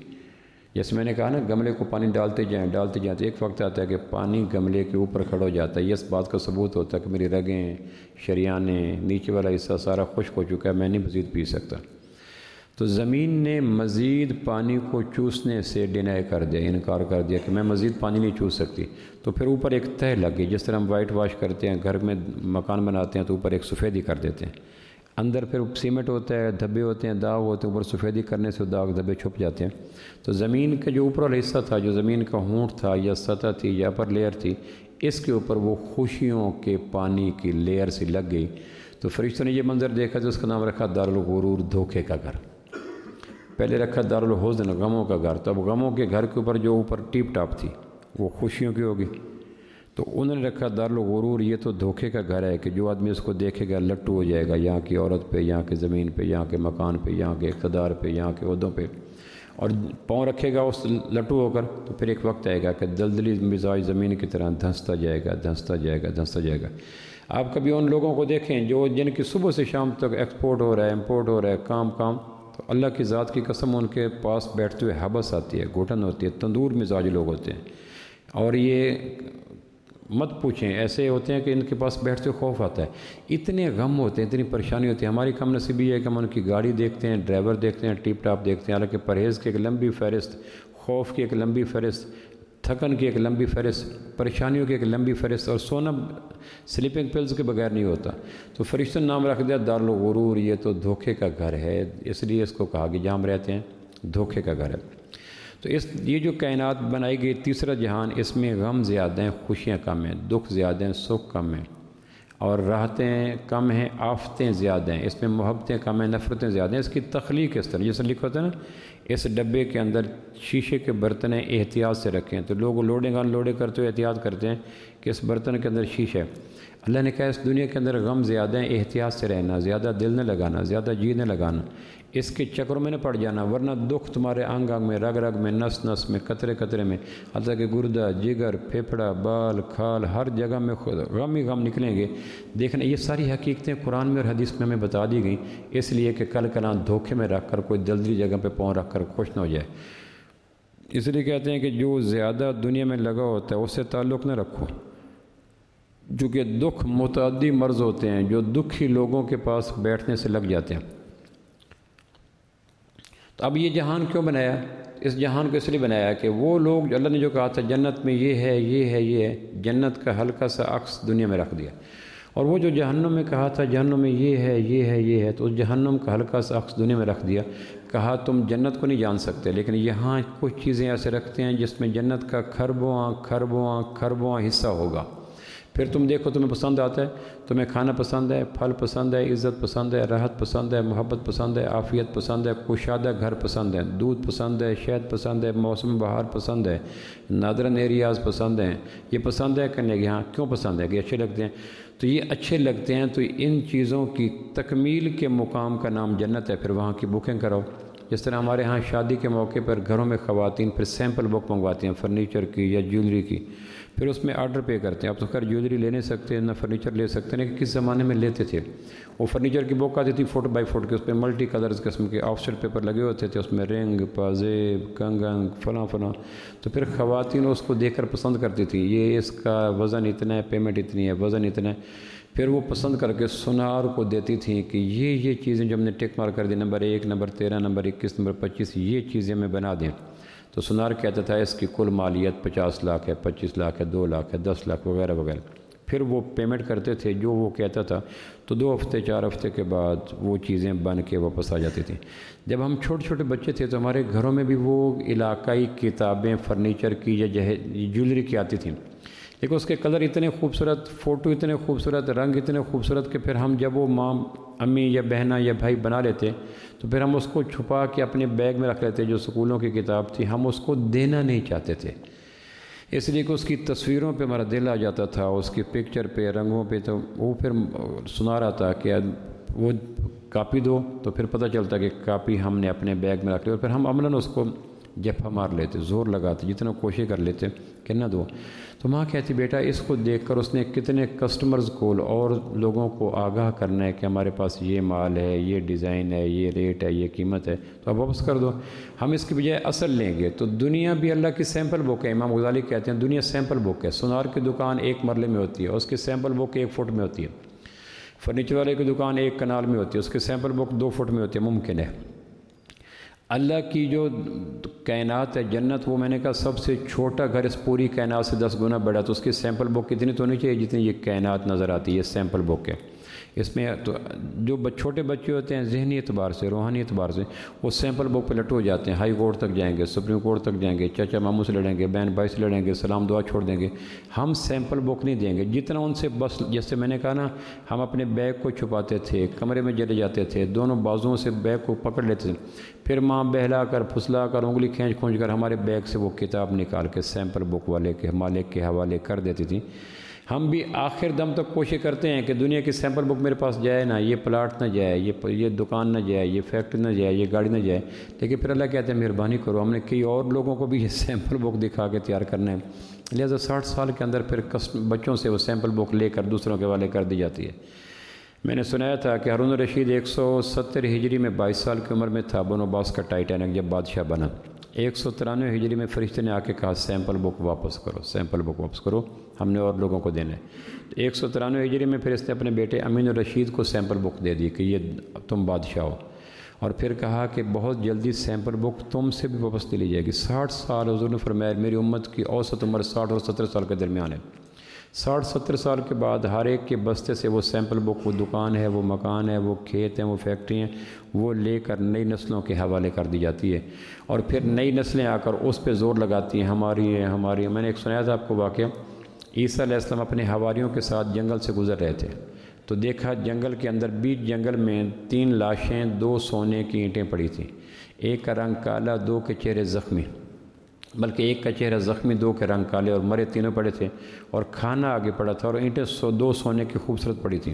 جیسے میں نے کہا نا گملے کو پانی ڈالتے جائیں تو ایک وقت آتا ہے کہ پانی گملے کے اوپر کھڑا ہو جاتا ہے۔ یہ اس بات کا ثبوت ہوتا ہے کہ میری رگیں، شریانیں، نیچے والا حصہ سارا خشک ہو چکا ہے، میں نہیں مزید پی سکتا۔ تو زمین نے مزید پانی کو چوسنے سے ڈینائی کر دیا، انکار کر دیا کہ میں مزید پانی نہیں چوس سکتی۔ تو پھر اوپر ایک تہ لگ گئی، جس طرح ہم وائٹ واش کرتے ہیں، گھر میں مکان بناتے ہیں تو اوپر ایک سفیدی کر دیتے ہیں، اندر پھر سیمنٹ ہوتا ہے، دھبے ہوتے ہیں، داغ ہوتے ہیں، اوپر سفیدی کرنے سے داغ دھبے چھپ جاتے ہیں۔ تو زمین کا جو اوپر والا حصہ تھا، جو زمین کا ہونٹ تھا یا سطح تھی یا اپر لیئر تھی، اس کے اوپر وہ خوشیوں کے پانی کی لیئر سی لگ گئی۔ تو فرشتوں نے یہ منظر دیکھا تو اس کا نام رکھا دارالغرور، دھوکے کا گھر۔ پہلے رکھا دارالحزن، غموں کا گھر۔ تو اب غموں کے گھر کے اوپر جو اوپر ٹیپ ٹاپ تھی وہ خوشیوں کی ہوگی، تو انہوں نے رکھا دارالغرور، یہ تو دھوکے کا گھر ہے کہ جو آدمی اس کو دیکھے گا لٹو ہو جائے گا، یہاں کی عورت پہ، یہاں کی زمین پہ، یہاں کے مکان پہ، یہاں کے اقتدار پہ، یہاں کے عہدوں پہ، اور پاؤں رکھے گا اس لٹو ہو کر، تو پھر ایک وقت آئے گا کہ دلدلی مزاج زمین کی طرح دھنستا جائے گا، دھنستا جائے گا، دھنستا جائے گا۔ آپ کبھی ان لوگوں کو دیکھیں جو جن کی صبح سے شام تک ایکسپورٹ ہو رہا ہے، امپورٹ ہو رہا ہے، کام، تو اللہ کی ذات کی قسم ان کے پاس بیٹھتے ہوئے حبس آتی ہے، گھٹن ہوتی ہے، تندور مزاج لوگ ہوتے ہیں، اور یہ مت پوچھیں، ایسے ہوتے ہیں کہ ان کے پاس بیٹھتے ہوئے خوف آتا ہے، اتنے غم ہوتے ہیں، اتنی پریشانی ہوتی ہے۔ ہماری کم نصیبی ہے کہ ہم ان کی گاڑی دیکھتے ہیں، ڈرائیور دیکھتے ہیں، ٹیپ ٹاپ دیکھتے ہیں، حالانکہ پرہیز کی ایک لمبی فہرست، خوف کی ایک لمبی فہرست، تھکن کی ایک لمبی فہرست، پریشانیوں کی ایک لمبی فہرست، اور سونا سلیپنگ پلز کے بغیر نہیں ہوتا۔ تو فرشتوں نے نام رکھ دیا دارالغرور، یہ تو دھوکے کا گھر ہے، اس لیے اس کو کہا کہ جہاں ہم رہتے ہیں دھوکے کا گھر ہے۔ تو یہ جو کائنات بنائی گئی تیسرا جہان، اس میں غم زیادہ ہیں، خوشیاں کم ہیں، دکھ زیادہ ہیں، سکھ کم ہیں، اور راحتیں کم ہیں، آفتیں زیادہ ہیں، اس میں محبتیں کم ہیں، نفرتیں زیادہ ہیں۔ اس کی تخلیق اس طرح جیسے لکھا ہوتا ہے نا، اس ڈبے کے اندر شیشے کے برتن ہیں، احتیاط سے رکھیں۔ تو لوگ لوڈنگ ان لوڈے کرتے ہوئے احتیاط کرتے ہیں کہ اس برتن کے اندر شیشہ ہے۔ اللہ نے کہا اس دنیا کے اندر غم زیادہ ہیں، احتیاط سے رہنا، زیادہ دل نہ لگانا، زیادہ جی نہ لگانا، اس کے چکروں میں نہ پڑ جانا، ورنہ دکھ تمہارے انگ انگ میں، رگ رگ میں، نس نس میں، قطرے قطرے میں، حتیٰ کہ گردہ، جگر، پھیپھڑا، بال، کھال، ہر جگہ میں غم ہی غم نکلیں گے۔ دیکھنا یہ ساری حقیقتیں قرآن میں اور حدیث میں ہمیں بتا دی گئیں، اس لیے کہ کل کلاں دھوکے میں رکھ کر کوئی دلدلی جگہ پہ پاؤں رکھ کر خوش نہ ہو جائے۔ اس لیے کہتے ہیں کہ جو زیادہ دنیا میں لگا ہوتا ہے اس سے تعلق نہ رکھو، چونکہ دکھ متعدی مرض ہوتے ہیں جو دکھی لوگوں کے پاس بیٹھنے سے لگ جاتے ہیں۔ تو اب یہ جہان کیوں بنایا؟ اس جہان کو اس لیے بنایا کہ وہ لوگ جو اللہ نے جو کہا تھا جنت میں یہ ہے، یہ ہے، یہ ہے، جنت کا ہلکا سا عکس دنیا میں رکھ دیا، اور وہ جو جہنم میں کہا تھا جہنم میں یہ ہے، یہ ہے، یہ ہے، تو اس جہنم کا ہلکا سا عکس دنیا میں رکھ دیا۔ کہا تم جنت کو نہیں جان سکتے، لیکن یہاں کچھ چیزیں ایسے رکھتے ہیں جس میں جنت کا کھربواں حصہ ہوگا۔ پھر تم دیکھو تمہیں پسند آتا ہے، تمہیں کھانا پسند ہے، پھل پسند ہے، عزت پسند ہے، راحت پسند ہے، محبت پسند ہے، عافیت پسند ہے، کشادہ گھر پسند ہے، دودھ پسند ہے، شہد پسند ہے، موسم بہار پسند ہے، نادرن ایریاز پسند ہیں، یہ پسند ہے کرنے کے، ہاں کیوں پسند ہے کہ اچھے لگتے ہیں؟ تو یہ اچھے لگتے ہیں تو ان چیزوں کی تکمیل کے مقام کا نام جنت ہے، پھر وہاں کی بکنگ کرو۔ جس طرح ہمارے ہاں شادی کے موقع پر گھروں میں خواتین پھر سیمپل بک منگواتی ہیں فرنیچر کی یا جیولری کی، پھر اس میں آرڈر پے کرتے ہیں۔ اب تو خیر جیولری لے نہیں سکتے، نہ فرنیچر لے سکتے، لیکن کس زمانے میں لیتے تھے۔ وہ فرنیچر کی بک آتی تھی فٹ بائی فٹ کے، اس پہ ملٹی کلرز قسم کے آف سیٹ پیپر لگے ہوتے تھے، اس میں رنگ، پازیب، کنگن، فلاں، تو پھر خواتین اس کو دیکھ کر پسند کرتی تھی، یہ اس کا وزن اتنا ہے، پیمنٹ اتنی ہے، وزن اتنا ہے، پھر وہ پسند کر کے سونار کو دیتی تھیں کہ یہ چیزیں جو ہم نے ٹک مار کر دی، نمبر 1، نمبر 13، نمبر 21، نمبر 25، یہ چیزیں ہمیں بنا دیں۔ تو سونار کہتا تھا اس کی کل مالیت 50 لاکھ ہے، 25 لاکھ ہے، 2 لاکھ ہے، 10 لاکھ وغیرہ وغیرہ۔ پھر وہ پیمنٹ کرتے تھے جو وہ کہتا تھا، تو 2 ہفتے 4 ہفتے کے بعد وہ چیزیں بن کے واپس آ جاتی تھیں۔ جب ہم چھوٹے چھوٹے بچے تھے تو ہمارے گھروں میں بھی وہ علاقائی کتابیں فرنیچر کی یا جیولری کی آتی تھیں، لیکن اس کے کلر اتنے خوبصورت، فوٹو اتنے خوبصورت، رنگ اتنے خوبصورت کہ پھر ہم جب وہ ماں امی یا بہنا یا بھائی بنا لیتے تو پھر ہم اس کو چھپا کے اپنے بیگ میں رکھ لیتے، جو سکولوں کی کتاب تھی ہم اس کو دینا نہیں چاہتے تھے، اس لیے کہ اس کی تصویروں پہ ہمارا دل آ جاتا تھا، اس کی پکچر پہ، رنگوں پہ، تو وہ پھر سنا رہا تھا کہ وہ کاپی دو، تو پھر پتہ چلتا کہ کاپی ہم نے اپنے بیگ میں رکھ لی، اور پھر ہم عملاً اس کو جفا مار لیتے، زور لگاتے، جتنا کوشش کر لیتے کہ نہ دو۔ تو ماں کہتی بیٹا اس کو دیکھ کر اس نے کتنے کسٹمرز کو اور لوگوں کو آگاہ کرنا ہے کہ ہمارے پاس یہ مال ہے، یہ ڈیزائن ہے، یہ ریٹ ہے، یہ قیمت ہے، تو اب واپس کر دو، ہم اس کی بجائے اصل لیں گے۔ تو دنیا بھی اللہ کی سیمپل بک ہے، امام غزالی کہتے ہیں دنیا سیمپل بک ہے، سونار کی دکان 1 مرلے میں ہوتی ہے، اس کی سیمپل بک 1 فٹ میں ہوتی ہے، فرنیچر والے کی دکان 1 کنال میں ہوتی ہے، اس کی سیمپل بک 2 فٹ میں ہوتی ہے، ممکن ہے۔ اللہ کی جو کائنات ہے جنت، وہ میں نے کہا سب سے چھوٹا گھر اس پوری کائنات سے 10 گنا بڑا، تو اس کی سیمپل بک کتنی تو نہیں چاہیے جتنی یہ کائنات نظر آتی ہے، یہ سیمپل بک ہے۔ اس میں تو جو چھوٹے بچے ہوتے ہیں ذہنی اعتبار سے، روحانی اعتبار سے، وہ سیمپل بک پہ لٹو ہو جاتے ہیں، ہائی کورٹ تک جائیں گے، سپریم کورٹ تک جائیں گے، چچا ماموں سے لڑیں گے، بہن بھائی سے لڑیں گے، سلام دعا چھوڑ دیں گے، ہم سیمپل بک نہیں دیں گے، جتنا ان سے بس، جیسے میں نے کہا نا، ہم اپنے بیگ کو چھپاتے تھے، کمرے میں چلے جاتے تھے، دونوں بازوؤں سے بیگ کو پکڑ لیتے تھے، پھر ماں بہلا کر پھسلا کر انگلی کھینچ کھونچ کر ہمارے بیگ سے وہ کتاب نکال کے سیمپل بک والے کے مالک کے حوالے کر دیتی تھی۔ ہم بھی آخر دم تک کوشش کرتے ہیں کہ دنیا کی سیمپل بک میرے پاس جائے نہ، یہ پلاٹ نہ جائے، یہ دکان نہ جائے، یہ فیکٹری نہ جائے، یہ گاڑی نہ جائے، لیکن پھر اللہ کہتے ہیں مہربانی کرو، ہم نے کئی اور لوگوں کو بھی یہ سیمپل بک دکھا کے تیار کرنا ہے، لہٰذا 60 سال کے اندر پھر بچوں سے وہ سیمپل بک لے کر دوسروں کے حوالے کر دی جاتی ہے۔ میں نے سنایا تھا کہ ہارون الرشید 170 ہجری میں 22 سال کی عمر میں تھا، بنو باس کا ٹائٹینک جب بادشاہ بنا، 193 ہجری میں فرشتے نے آ کے کہا سیمپل بک واپس کرو، سیمپل بک واپس کرو، ہم نے اور لوگوں کو دینا ہے۔ 193 ہجری میں پھر اس نے اپنے بیٹے امین الرشید کو سیمپل بک دے دی کہ یہ تم بادشاہ ہو، اور پھر کہا کہ بہت جلدی سیمپل بک تم سے بھی واپس لی جائے گی۔ 60 سال حضور نے فرمایا میری امت کی اوسط عمر 60 اور 70 سال کے درمیان ہے، 60-70 سال کے بعد ہر ایک کے بستے سے وہ سیمپل بک، وہ دکان ہے، وہ مکان ہے، وہ کھیت ہیں، وہ فیکٹری ہیں، وہ لے کر نئی نسلوں کے حوالے کر دی جاتی ہے، اور پھر نئی نسلیں آ کر اس پہ زور لگاتی ہیں ہماری ہے ہماری ہے۔ میں نے ایک سنایا تھا آپ کو واقعہ، عیسیٰ علیہ السلام اپنے حواریوں کے ساتھ جنگل سے گزر رہے تھے، تو دیکھا جنگل کے اندر بیچ جنگل میں 3 لاشیں، 2 سونے کی اینٹیں پڑی تھیں، ایک کا رنگ کالا، 2 کے چہرے زخمی، بلکہ ایک کا چہرہ زخمی، 2 کے رنگ کالے، اور مرے تینوں پڑے تھے، اور کھانا آگے پڑا تھا، اور اینٹیں 2 سونے کی خوبصورت پڑی تھیں۔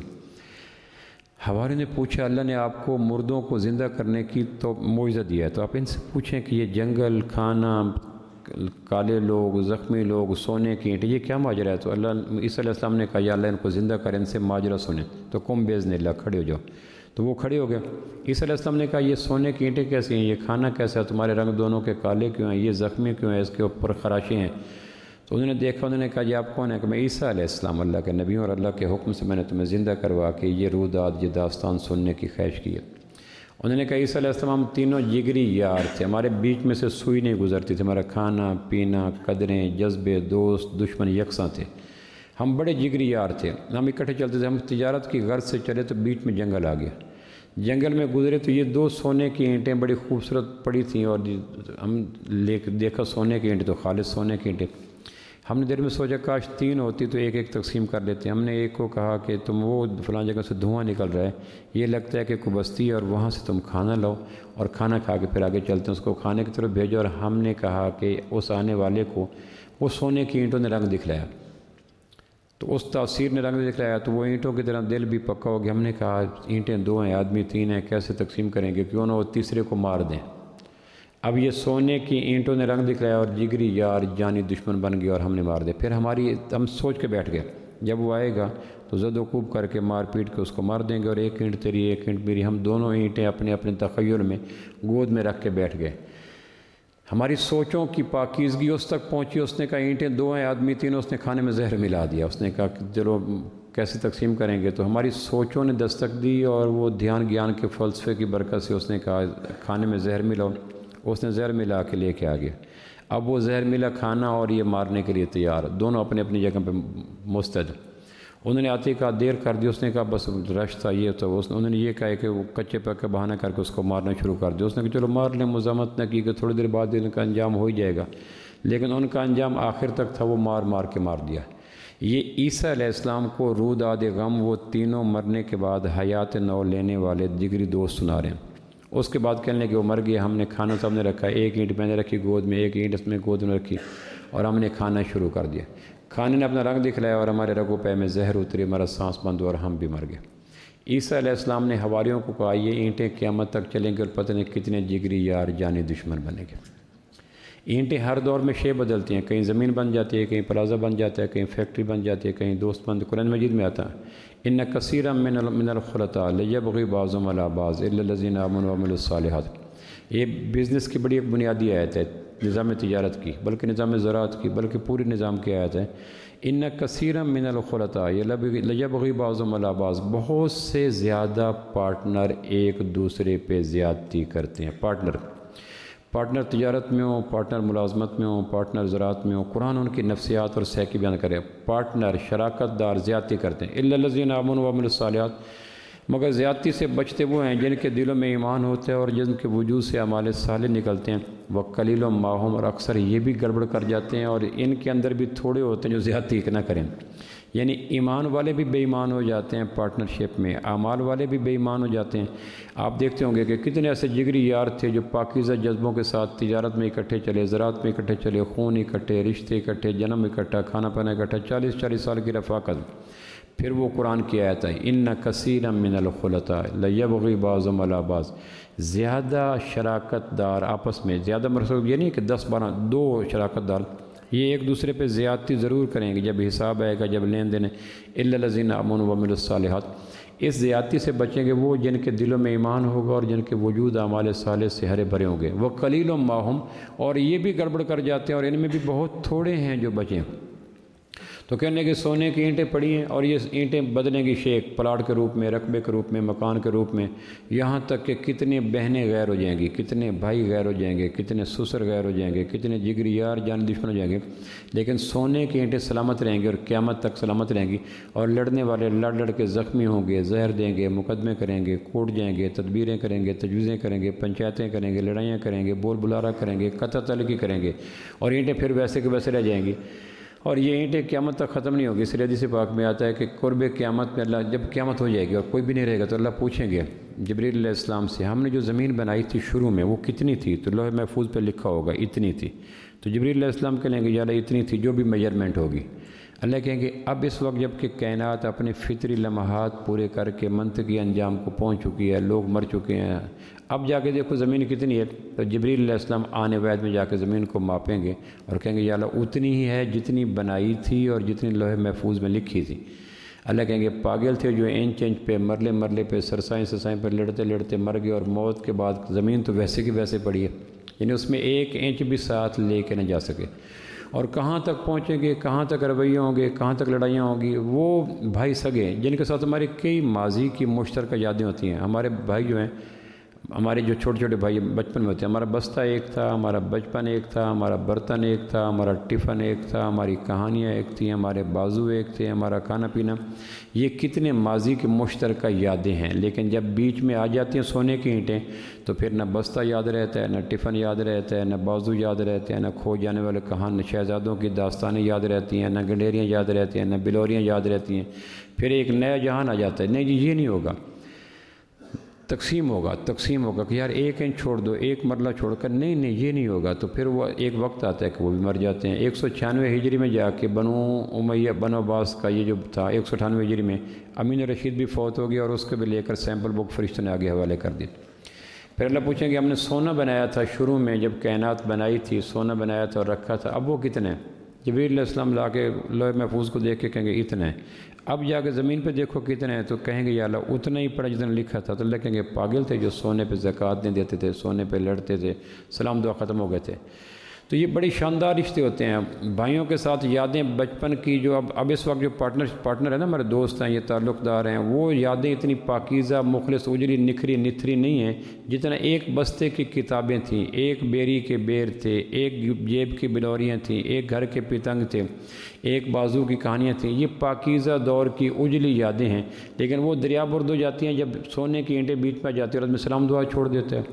حواری نے پوچھا اللہ نے آپ کو مردوں کو زندہ کرنے کی تو معجزہ دیا ہے، تو آپ ان سے پوچھیں کہ یہ جنگل، کھانا، کالے لوگ، زخمی لوگ، سونے کی اینٹیں، یہ کیا ماجرا ہے؟ تو اللہ عیسیٰ علیہ السلام نے کہا یا اللہ ان کو زندہ کریں، ان سے ماجرا سنیں، تو قم باذن اللہ، کھڑے ہو جاؤ، تو وہ کھڑے ہو گئے۔ عیسیٰ علیہ السلام نے کہا یہ سونے کی اینٹیں کیسی ہیں، یہ کھانا کیسا ہے، تمہارے رنگ دونوں کے کالے کیوں ہیں، یہ زخمی کیوں ہیں، اس کے اوپر خراشیں ہیں؟ تو انہوں نے دیکھا، انہوں نے کہا یہ آپ کون ہیں؟ کہ میں عیسیٰ علیہ السلام اللہ کے نبی ہوں، اور اللہ کے حکم سے میں نے تمہیں زندہ کروا کے یہ روداد، یہ داستان سننے کی خواہش کی ہے۔ انہوں نے کہا عیسیٰ علیہ السلام تینوں جگری یار تھے، ہمارے بیچ میں سے سوئی نہیں گزرتی تھی، ہمارا کھانا پینا، قدریں، جذبے، دوست دشمن یکساں تھے، ہم بڑے جگری یار تھے، ہم اکٹھے چلتے تھے، ہم تجارت کی غرض سے چلے تو بیچ میں جنگل آ گیا، جنگل میں گزرے تو یہ 2 سونے کی اینٹیں بڑی خوبصورت پڑی تھیں، اور ہم دیکھا سونے کی اینٹیں تو خالص سونے کی اینٹیں، ہم نے دیر میں سوچا کاش 3 ہوتی تو ایک ایک تقسیم کر لیتے۔ ہم نے ایک کو کہا کہ تم وہ فلاں جگہ سے دھواں نکل رہا ہے، یہ لگتا ہے کہ کوئی بستی ہے، اور وہاں سے تم کھانا لاؤ، اور کھانا کھا کے پھر آگے چلتے ہیں، اس کو کھانے کی طرف بھیجو، اور ہم نے کہا کہ اس آنے والے کو وہ سونے کی اینٹوں نے رنگ دکھلایا، تو اس تاثیر نے رنگ دکھلایا، تو وہ اینٹوں کی طرح دل بھی پکا ہو گیا۔ ہم نے کہا اینٹیں 2 ہیں، آدمی 3 ہیں، کیسے تقسیم کریں گے، کیوں نہ وہ تیسرے کو مار دیں۔ اب یہ سونے کی اینٹوں نے رنگ دکھلایا، اور جگری یار جانی دشمن بن گیا، اور ہم نے مار دیا۔ پھر ہم سوچ کے بیٹھ گئے جب وہ آئے گا تو زد و کوب کر کے مار پیٹ کے اس کو مار دیں گے، اور ایک اینٹ تیری ایک اینٹ میری، ہم دونوں اینٹیں اپنے اپنے تخیل میں گود میں رکھ کے بیٹھ گئے۔ ہماری سوچوں کی پاکیزگی اس تک پہنچی، اس نے کہا اینٹیں 2 ہیں، آدمی 3، اس نے کھانے میں زہر ملا دیا، اس نے کہا کہ چلو کیسے تقسیم کریں گے؟ تو ہماری سوچوں نے دستک دی، اور وہ دھیان گیان کے فلسفے کی برکت سے اس نے کہا کھانے میں زہر ملاؤ، اس نے زہر ملا کے لے کے آ گیا۔ اب وہ زہر ملا کھانا اور یہ مارنے کے لیے تیار، دونوں اپنے اپنی جگہ پہ مستعد۔ انہوں نے آتے کہا دیر کر دی، اس نے کہا بس رش تھا یہ تو انہوں نے یہ کہا کہ وہ کچے پکے بہانہ کر کے اس کو مارنا شروع کر دیا۔ اس نے کہا چلو مار لیں، مزاحمت نہ کی کہ تھوڑی دیر بعد ان کا انجام ہو ہی جائے گا، لیکن ان کا انجام آخر تک تھا، وہ مار کے مار دیا۔ یہ عیسیٰ علیہ السلام کو روداد غم وہ تینوں مرنے کے بعد حیات نو لینے والے جگری دوست سنا رہے ہیں۔ اس کے بعد کہنے لگے وہ مر گئے، ہم نے کھانا سامنے رکھا، ایک اینٹ میں نے رکھی گود میں، ایک اینٹ اس میں گود میں رکھی اور ہم نے کھانا شروع کر دیا۔ کھانے نے اپنا رنگ دکھلایا اور ہمارے رگوں پے میں زہر اتری، ہمارا سانس بند ہوا اور ہم بھی مر گئے۔ عیسیٰ علیہ السلام نے حواریوں کو کہا یہ اینٹیں قیامت تک چلیں گے اور پتہ نہیں کتنے جگری یار جانی دشمن بنے گے۔ اینٹیں ہر دور میں شے بدلتی ہیں، کہیں زمین بن جاتی ہے، کہیں پلازہ بن جاتا ہے، کہیں فیکٹری بن جاتی ہے، کہیں دوست بند۔ قرآن مجید میں آتا ہے ان کثیرا من الخلطاء لیبغی بعضهم علی بعض الا الذین آمنوا وعملوا الصالحات۔ یہ بزنس کی بڑی ایک بنیادی آیت ہے، نظام تجارت کی، بلکہ نظام زراعت کی، بلکہ پوری نظام کی آیت ہے۔ ان کثیرا من الخلطاء لیبغی بعضهم علی بعض، بہت سے زیادہ پارٹنر ایک دوسرے پہ زیادتی کرتے ہیں۔ پارٹنر تجارت میں ہوں، پارٹنر ملازمت میں ہوں، پارٹنر زراعت میں ہوں، قرآن ان کی نفسیات اور سائیکی بیان کرے۔ پارٹنر شراکت دار زیادتی کرتے ہیں، الا الذین آمنوا وعملوا الصالحات، مگر زیادتی سے بچتے وہ ہیں جن کے دلوں میں ایمان ہوتا ہے اور جن کے وجود سے اعمال صالح نکلتے ہیں۔ وقلیل ما هم، اور اکثر یہ بھی گڑبڑ کر جاتے ہیں اور ان کے اندر بھی تھوڑے ہوتے ہیں جو زیادتی نہ کریں، یعنی ایمان والے بھی بے ایمان ہو جاتے ہیں پارٹنرشپ میں، اعمال والے بھی بے ایمان ہو جاتے ہیں۔ آپ دیکھتے ہوں گے کہ کتنے ایسے جگری یار تھے جو پاکیزہ جذبوں کے ساتھ تجارت میں اکٹھے چلے، زراعت میں اکٹھے چلے، خون اکٹھے، رشتے اکٹھے، جنم اکٹھا، کھانا پانا اکٹھا، 40 سال کی رفاقت۔ پھر وہ قرآن کی آیت ہے ان کثیرا من الخلطاء لیبغی بعضهم علی بعض، زیادہ شراکت دار آپس میں، زیادہ مرسوب یہ نہیں کہ 10-12 دو شراکت دار یہ ایک دوسرے پہ زیادتی ضرور کریں گے جب حساب آئے گا، جب لین دین۔ الا الذین آمنوا وعملوا الصالحات، اس زیادتی سے بچیں گے وہ جن کے دلوں میں ایمان ہوگا اور جن کے وجود اعمال صالح سے ہرے بھرے ہوں گے۔ وقلیل ما هم، اور یہ بھی گڑبڑ کر جاتے ہیں اور ان میں بھی بہت تھوڑے ہیں جو بچیں۔ تو کہنے کہ سونے کی اینٹیں پڑی ہیں اور یہ اینٹیں بدلیں گی شیخ، پلاٹ کے روپ میں، رقبے کے روپ میں، مکان کے روپ میں، یہاں تک کہ کتنے بہنیں غیر ہو جائیں گی، کتنے بھائی غیر ہو جائیں گے، کتنے سسر غیر ہو جائیں گے، کتنے جگری یار جان دشمن ہو جائیں گے، لیکن سونے کی اینٹیں سلامت رہیں گی اور قیامت تک سلامت رہیں گی۔ اور لڑنے والے لڑ کے زخمی ہوں گے، زہر دیں گے، مقدمے کریں گے، کوٹ جائیں گے، تدبیریں کریں گے، تجویزیں کریں گے، پنچایتیں کریں گے، لڑائیاں کریں گے، بول بلارہ کریں گے، قطع طلقی کریں گے، اور اینٹیں پھر ویسے کے ویسے رہ جائیں گی۔ اور یہ اینٹیں قیامت تک ختم نہیں ہوگی۔ اس لیے حدیث پاک میں آتا ہے کہ قرب قیامت میں اللہ، جب قیامت ہو جائے گی اور کوئی بھی نہیں رہے گا تو اللہ پوچھیں گے جبریل علیہ السلام سے ہم نے جو زمین بنائی تھی شروع میں وہ کتنی تھی؟ تو لوح محفوظ پہ لکھا ہوگا اتنی تھی۔ تو جبریل علیہ السلام کہیں گے یا اللہ اتنی تھی، جو بھی میجرمنٹ ہوگی۔ اللہ کہیں گے اب اس وقت جب کہ کائنات اپنے فطری لمحات پورے کر کے منطقی انجام کو پہنچ چکی ہے، لوگ مر چکے ہیں، اب جا کے دیکھو زمین کتنی ہے۔ تو جبریل علیہ السلام آنے وعد میں جا کے زمین کو ماپیں گے اور کہیں گے یا اللہ اتنی ہی ہے جتنی بنائی تھی اور جتنی لوح محفوظ میں لکھی تھی۔ اللہ کہیں گے پاگل تھے جو انچ پہ، مرلے پہ، سرسائیں پہ لڑتے مر گئے، اور موت کے بعد زمین تو ویسے کی ویسے پڑی ہے، یعنی اس میں 1 انچ بھی ساتھ لے کے نہ جا سکے۔ اور کہاں تک پہنچیں گے، کہاں تک رویے ہوں گے، کہاں تک لڑائیاں ہوں گی۔ وہ بھائی سگے جن کے ساتھ ہماری کئی ماضی کی مشترکہ یادیں ہوتی ہیں، ہمارے بھائی جو ہیں، ہمارے جو چھوٹے بھائی بچپن میں ہوتے ہیں، ہمارا بستہ ایک تھا، ہمارا بچپن ایک تھا، ہمارا برتن ایک تھا، ہمارا ٹفن ایک تھا، ہماری کہانیاں ایک تھیں، ہمارے بازو ایک تھے، ہمارا کھانا پینا، یہ کتنے ماضی کی مشترکہ یادیں ہیں۔ لیکن جب بیچ میں آ جاتی ہیں سونے کی اینٹیں تو پھر نہ بستہ یاد رہتا ہے، نہ ٹفن یاد رہتا ہے، نہ بازو یاد رہتے ہیں، نہ کھو جانے والے کہانی شہزادوں کی داستانیں یاد رہتی ہیں، نہ گنڈیریاں یاد رہتی ہیں، نہ بلوریاں یاد رہتی ہیں۔ پھر ایک نیا جہان آ جاتا ہے، نہیں جی یہ نہیں ہوگا، تقسیم ہوگا کہ یار 1 انچ چھوڑ دو، 1 مرلہ چھوڑ کر، نہیں یہ نہیں ہوگا۔ تو پھر وہ ایک وقت آتا ہے کہ وہ بھی مر جاتے ہیں۔ 196 ہجری میں جا کے بنو امیہ بنو عباس کا یہ جو تھا 198 ہجری میں امین رشید بھی فوت ہو گیا اور اس کو بھی لے کر سیمپل بک فرشتوں نے آگے حوالے کر دی۔ پھر اللہ پوچھیں کہ ہم نے سونا بنایا تھا شروع میں جب کائنات بنائی تھی، سونا بنایا تھا اور رکھا تھا، اب وہ کتنے ہیں؟ جبریل علیہ السلام لا کے لوح محفوظ کو دیکھ کے کہیں گے اتنے ہیں۔ اب جا کے زمین پہ دیکھو کتنے ہیں، تو کہیں گے یا اللہ اتنا ہی پڑا جتنا لکھا تھا۔ تو اللہ کہیں گے پاگل تھے جو سونے پہ زکوٰۃ نہیں دیتے تھے، سونے پہ لڑتے تھے، سلام دعا ختم ہو گئے تھے۔ تو یہ بڑی شاندار رشتے ہوتے ہیں بھائیوں کے ساتھ، یادیں بچپن کی جو اب اس وقت جو پارٹنر ہے نا ہمارے دوست ہیں، یہ تعلق دار ہیں، وہ یادیں اتنی پاکیزہ مخلص اجلی نکھری نتھری نہیں ہیں جتنا ایک بستے کی کتابیں تھیں، ایک بیری کے بیر تھے، ایک جیب کی بلوریاں تھیں، ایک گھر کے پتنگ تھے، ایک بازو کی کہانیاں تھیں۔ یہ پاکیزہ دور کی اجلی یادیں ہیں، لیکن وہ دریا برد ہو جاتی ہیں جب سونے کی اینٹیں بیچ میں جاتی ہیں اور میں سلام دعا چھوڑ دیتے ہیں۔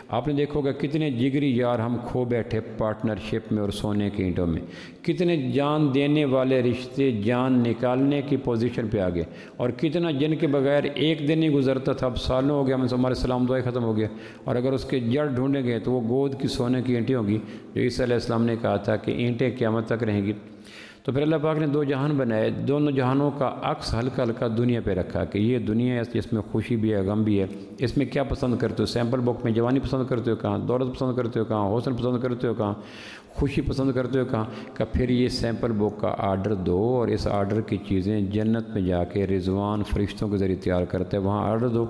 آپ نے دیکھو گا کتنے جگری یار ہم کھو بیٹھے پارٹنرشپ میں اور سونے کی اینٹوں میں، کتنے جان دینے والے رشتے جان نکالنے کی پوزیشن پہ آ گئے، اور کتنا جن کے بغیر ایک دن ہی گزرتا تھا اب سالوں ہو گیا ہمارے سلام دعائیں ختم ہو گیا، اور اگر اس کے جڑ ڈھونڈیں گے تو وہ گود کی سونے کی اینٹیں ہوگی جو عیسیٰ علیہ السلام نے کہا تھا کہ اینٹیں قیامت تک رہیں گی۔ تو پھر اللہ پاک نے دو جہان بنائے، دونوں جہانوں کا عکس ہلکا ہلکا دنیا پہ رکھا کہ یہ دنیا ہے جس میں خوشی بھی ہے غم بھی ہے، اس میں کیا پسند کرتے ہو، سیمپل بک میں جوانی پسند کرتے ہو کہاں، دولت پسند کرتے ہو کہاں، حسن پسند کرتے ہو کہاں، خوشی پسند کرتے ہو کہاں، کہ پھر یہ سیمپل بک کا آرڈر دو اور اس آرڈر کی چیزیں جنت میں جا کے رضوان فرشتوں کے ذریعے تیار کرتے ہیں، وہاں آرڈر دو۔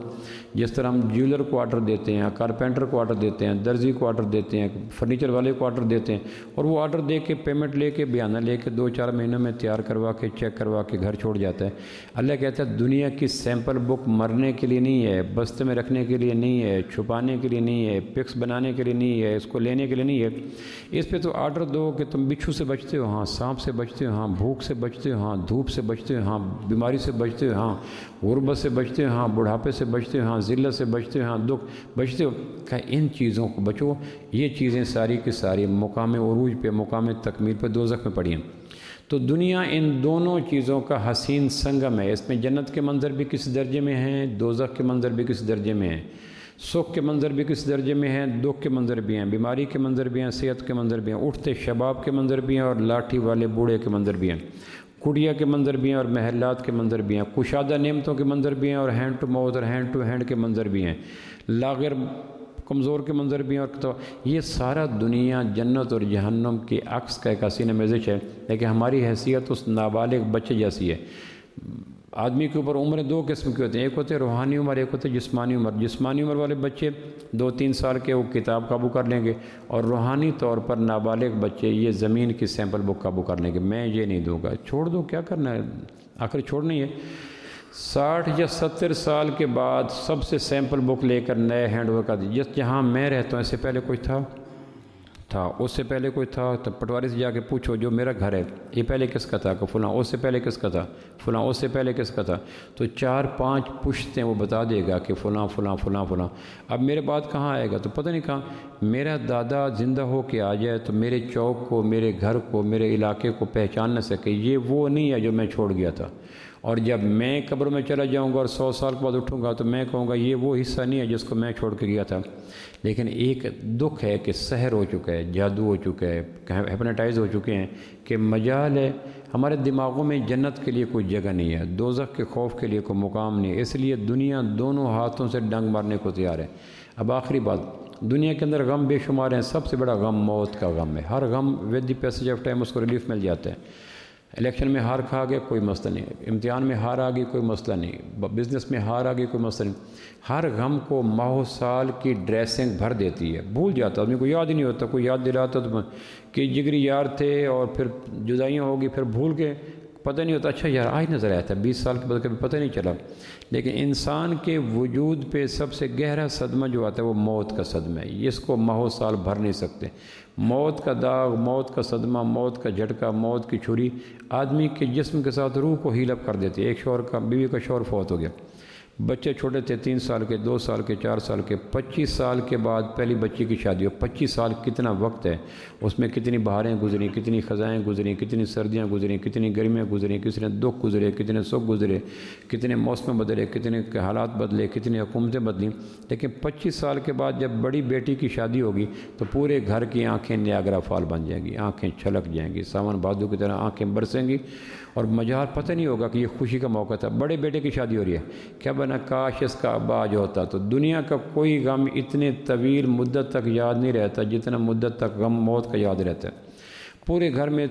جس طرح ہم جیولر کو آرڈر دیتے ہیں، کارپینٹر کو آرڈر دیتے ہیں، درزی کو آرڈر دیتے ہیں، فرنیچر والے کو آرڈر دیتے ہیں، اور وہ آرڈر دے کے پیمنٹ لے کے بیانہ لے کے 2-4 مہینوں میں تیار کروا کے چیک کروا کے گھر چھوڑ جاتا ہے۔ اللہ کہتا ہے دنیا کی سیمپل بک مرنے کے لیے نہیں ہے، بستے میں رکھنے کے لیے نہیں ہے، چھپانے کے لیے نہیں ہے، پکس بنانے کے لیے نہیں ہے، اس کو لینے کے لیے نہیں ہے۔ اس پہ تو آرڈر دو کہ تم بچھو سے بچتے ہو، ہاں سانپ سے بچتے ہو، ہاں بھوک سے بچتے ہو، ہاں دھوپ سے بچتے ہو، ہاں بیماری سے بچتے ہو، ہاں غربت سے بچتے ہو، ہاں بڑھاپے سے بچتے ہو، ہاں ذلت سے بچتے ہو، ہاں دکھ بچتے ہو، کہ ان چیزوں کو بچو۔ یہ چیزیں ساری کی ساری مقام عروج پہ مقام تکمیل پہ دوزخ میں پڑی ہیں۔ تو دنیا ان دونوں چیزوں کا حسین سنگم ہے، اس میں جنت کے منظر بھی کس درجے میں ہیں، دوزخ کے منظر بھی کس درجے میں ہیں، سکھ کے منظر بھی کس درجے میں ہیں، دکھ کے منظر بھی ہیں، بیماری کے منظر بھی ہیں، صحت کے منظر بھی ہیں، اٹھتے شباب کے منظر بھی ہیں اور لاٹھی والے بوڑھے کے منظر بھی ہیں، کڑیا کے منظر بھی ہیں اور محلات کے منظر بھی ہیں، کشادہ نعمتوں کے منظر بھی ہیں اور ہینڈ ٹو ماؤتھ اور ہینڈ ٹو ہینڈ کے منظر بھی ہیں، لاغر کمزور کے منظر بھی ہیں، اور تو یہ سارا دنیا جنت اور جہنم کے عکس کا ایک حسین امیزش ہے، لیکن ہماری حیثیت اس نابالغ بچے جیسی ہے۔ آدمی کے اوپر عمریں دو قسم کی ہوتی ہیں، ایک ہوتے ہیں روحانی عمر، ایک ہوتے ہیں جسمانی عمر۔ جسمانی عمر والے بچے 2-3 سال کے وہ کتاب قابو کر لیں گے، اور روحانی طور پر نابالغ بچے یہ زمین کی سیمپل بک قابو کر لیں گے۔ میں یہ نہیں دوں گا، چھوڑ دو، کیا کرنا ہے، آخر چھوڑنی ہے۔ 60 یا 70 سال کے بعد سب سے سیمپل بک لے کر نئے ہینڈ اوور کر دی۔ جہاں میں رہتا ہوں اس سے پہلے کوئی تھا، اس سے پہلے کوئی تھا، تو پٹواری سے جا کے پوچھو جو میرا گھر ہے یہ پہلے کس کا تھا، کہ فلاں، اس سے پہلے کس کا تھا، فلاں، اس سے پہلے کس کا تھا، تو 4-5 پشتیں وہ بتا دے گا کہ فلاں فلاں فلاں فلاں۔ اب میرے بعد کہاں آئے گا تو پتہ نہیں کہاں، میرا دادا زندہ ہو کے آ جائے تو میرے چوک کو، میرے گھر کو، میرے علاقے کو پہچان نہ سکے، یہ وہ نہیں ہے جو میں چھوڑ گیا تھا۔ اور جب میں قبر میں چلا جاؤں گا اور 100 سال کے بعد اٹھوں گا تو میں کہوں گا یہ وہ حصہ نہیں ہے جس کو میں چھوڑ کے گیا تھا۔ لیکن ایک دکھ ہے کہ سحر ہو چکا ہے، جادو ہو چکا ہے، ہیپناٹائز ہو چکے ہیں کہ مجال ہے، ہمارے دماغوں میں جنت کے لیے کوئی جگہ نہیں ہے، دوزخ کے خوف کے لیے کوئی مقام نہیں ہے، اس لیے دنیا دونوں ہاتھوں سے ڈنگ مارنے کو تیار ہے۔ اب آخری بات، دنیا کے اندر غم بے شمار ہیں، سب سے بڑا غم موت کا غم ہے۔ ہر غم with the passage of time اس کو ریلیف مل جاتا ہے۔ الیکشن میں ہار کھا گیا کوئی مسئلہ نہیں، امتحان میں ہار آ گئی کوئی مسئلہ نہیں، بزنس میں ہار آ گئی کوئی مسئلہ نہیں۔ ہر غم کو ماہ و سال کی ڈریسنگ بھر دیتی ہے، بھول جاتا آدمی کو، یاد ہی نہیں ہوتا، کوئی یاد دلاتا تو کہ جگری یار تھے اور پھر جدائیاں ہوگی، پھر بھول کے پتہ نہیں ہوتا، اچھا یار آج نظر آیا تھا، 20 سال کے بعد کبھی پتہ نہیں چلا۔ لیکن انسان کے وجود پہ سب سے گہرا صدمہ جو آتا ہے وہ موت کا صدمہ ہے، اس کو ماہ و سال بھر نہیں سکتے۔ موت کا داغ، موت کا صدمہ، موت کا جھٹکا، موت کی چھری آدمی کے جسم کے ساتھ روح کو ہیل اپ کر دیتی ہے۔ ایک شوہر کا، بیوی کا شوہر فوت ہو گیا، بچے چھوٹے تھے، 3 سال کے، 2 سال کے، 4 سال کے، 25 سال کے بعد پہلی بچی کی شادی ہو۔ 25 سال کتنا وقت ہے، اس میں کتنی بہاریں گزریں، کتنی خزائیں گزریں، کتنی سردیاں گزریں، کتنی گرمیاں گزریں، کتنے دکھ گزرے، کتنے سکھ گزرے، کتنے موسم بدلے، کتنے حالات بدلے، کتنی حکومتیں بدلیں۔ لیکن 25 سال کے بعد جب بڑی بیٹی کی شادی ہوگی تو پورے گھر کی آنکھیں نیاگرا فال بن جائیں گی، آنکھیں چھلک جائیں گی، ساون بھادو کی طرح آنکھیں برسیں گی، اور مجال پتہ نہیں ہوگا کہ یہ خوشی کا موقع تھا، بڑے بیٹے کی شادی ہو رہی ہے، کیا بنا کاش اس کا ابا آج ہوتا۔ تو دنیا کا کوئی غم اتنے طویل مدت تک یاد نہیں رہتا جتنا مدت تک غم موت کا یاد رہتا ہے۔ پورے گھر میں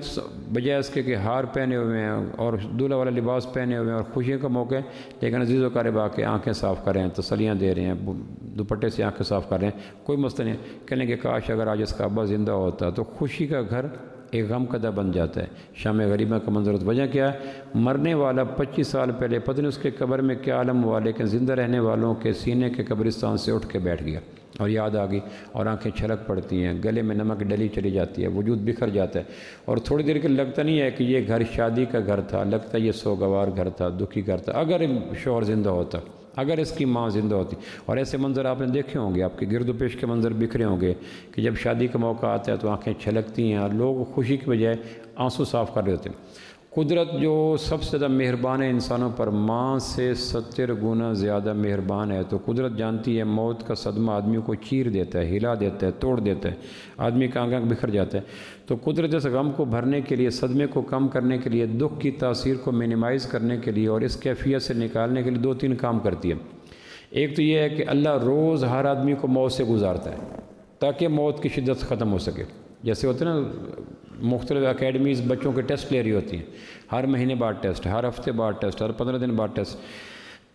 بجائے اس کے کہ ہار پہنے ہوئے ہیں اور دولہا والا لباس پہنے ہوئے ہیں اور خوشی کا موقع ہے، لیکن عزیز و اقاربا کے آنکھیں صاف کر رہے ہیں، تسلیاں دے رہے ہیں، دوپٹے سے آنکھیں صاف کر رہے ہیں، کوئی مسئلہ نہیں، کہنے کہ کاش اگر آج اس کا ابا زندہ ہوتا تو خوشی کا گھر ایک غم کدہ بن جاتا ہے۔ شام غریبہ کا منظر، وجہ کیا ہے؟ مرنے والا 25 سال پہلے پتہ نہیں اس کے قبر میں کیا عالم ہوا، لیکن زندہ رہنے والوں کے سینے کے قبرستان سے اٹھ کے بیٹھ گیا اور یاد آ گئی اور آنکھیں چھلک پڑتی ہیں، گلے میں نمک ڈلی چلی جاتی ہے، وجود بکھر جاتا ہے، اور تھوڑی دیر کے لگتا نہیں ہے کہ یہ گھر شادی کا گھر تھا، لگتا ہے یہ سوگوار گھر تھا، دکھی گھر تھا۔ اگر شوہر زندہ ہوتا، اگر اس کی ماں زندہ ہوتی، اور ایسے منظر آپ نے دیکھے ہوں گے، آپ کے گرد و پیش کے منظر بکھرے ہوں گے کہ جب شادی کا موقع آتا ہے تو آنکھیں چھلکتی ہیں اور لوگ خوشی کی بجائے آنسو صاف کر رہے ہوتے ہیں۔ قدرت جو سب سے زیادہ مہربان ہے انسانوں پر، ماں سے 70 گنا زیادہ مہربان ہے، تو قدرت جانتی ہے موت کا صدمہ آدمی کو چیر دیتا ہے، ہلا دیتا ہے، توڑ دیتا ہے، آدمی کا آنکھ بکھر جاتا ہے۔ تو قدرت اس غم کو بھرنے کے لیے، صدمے کو کم کرنے کے لیے، دکھ کی تاثیر کو منیمائز کرنے کے لیے اور اس کیفیت سے نکالنے کے لیے 2-3 کام کرتی ہے۔ ایک تو یہ ہے کہ اللہ روز ہر آدمی کو موت سے گزارتا ہے تاکہ موت کی شدت ختم ہو سکے۔ جیسے ہوتے ہیں نا مختلف اکیڈمیز بچوں کے ٹیسٹ لے رہی ہوتی ہیں، ہر مہینے بعد ٹیسٹ، ہر ہفتے بعد ٹیسٹ، ہر 15 دن بعد ٹیسٹ،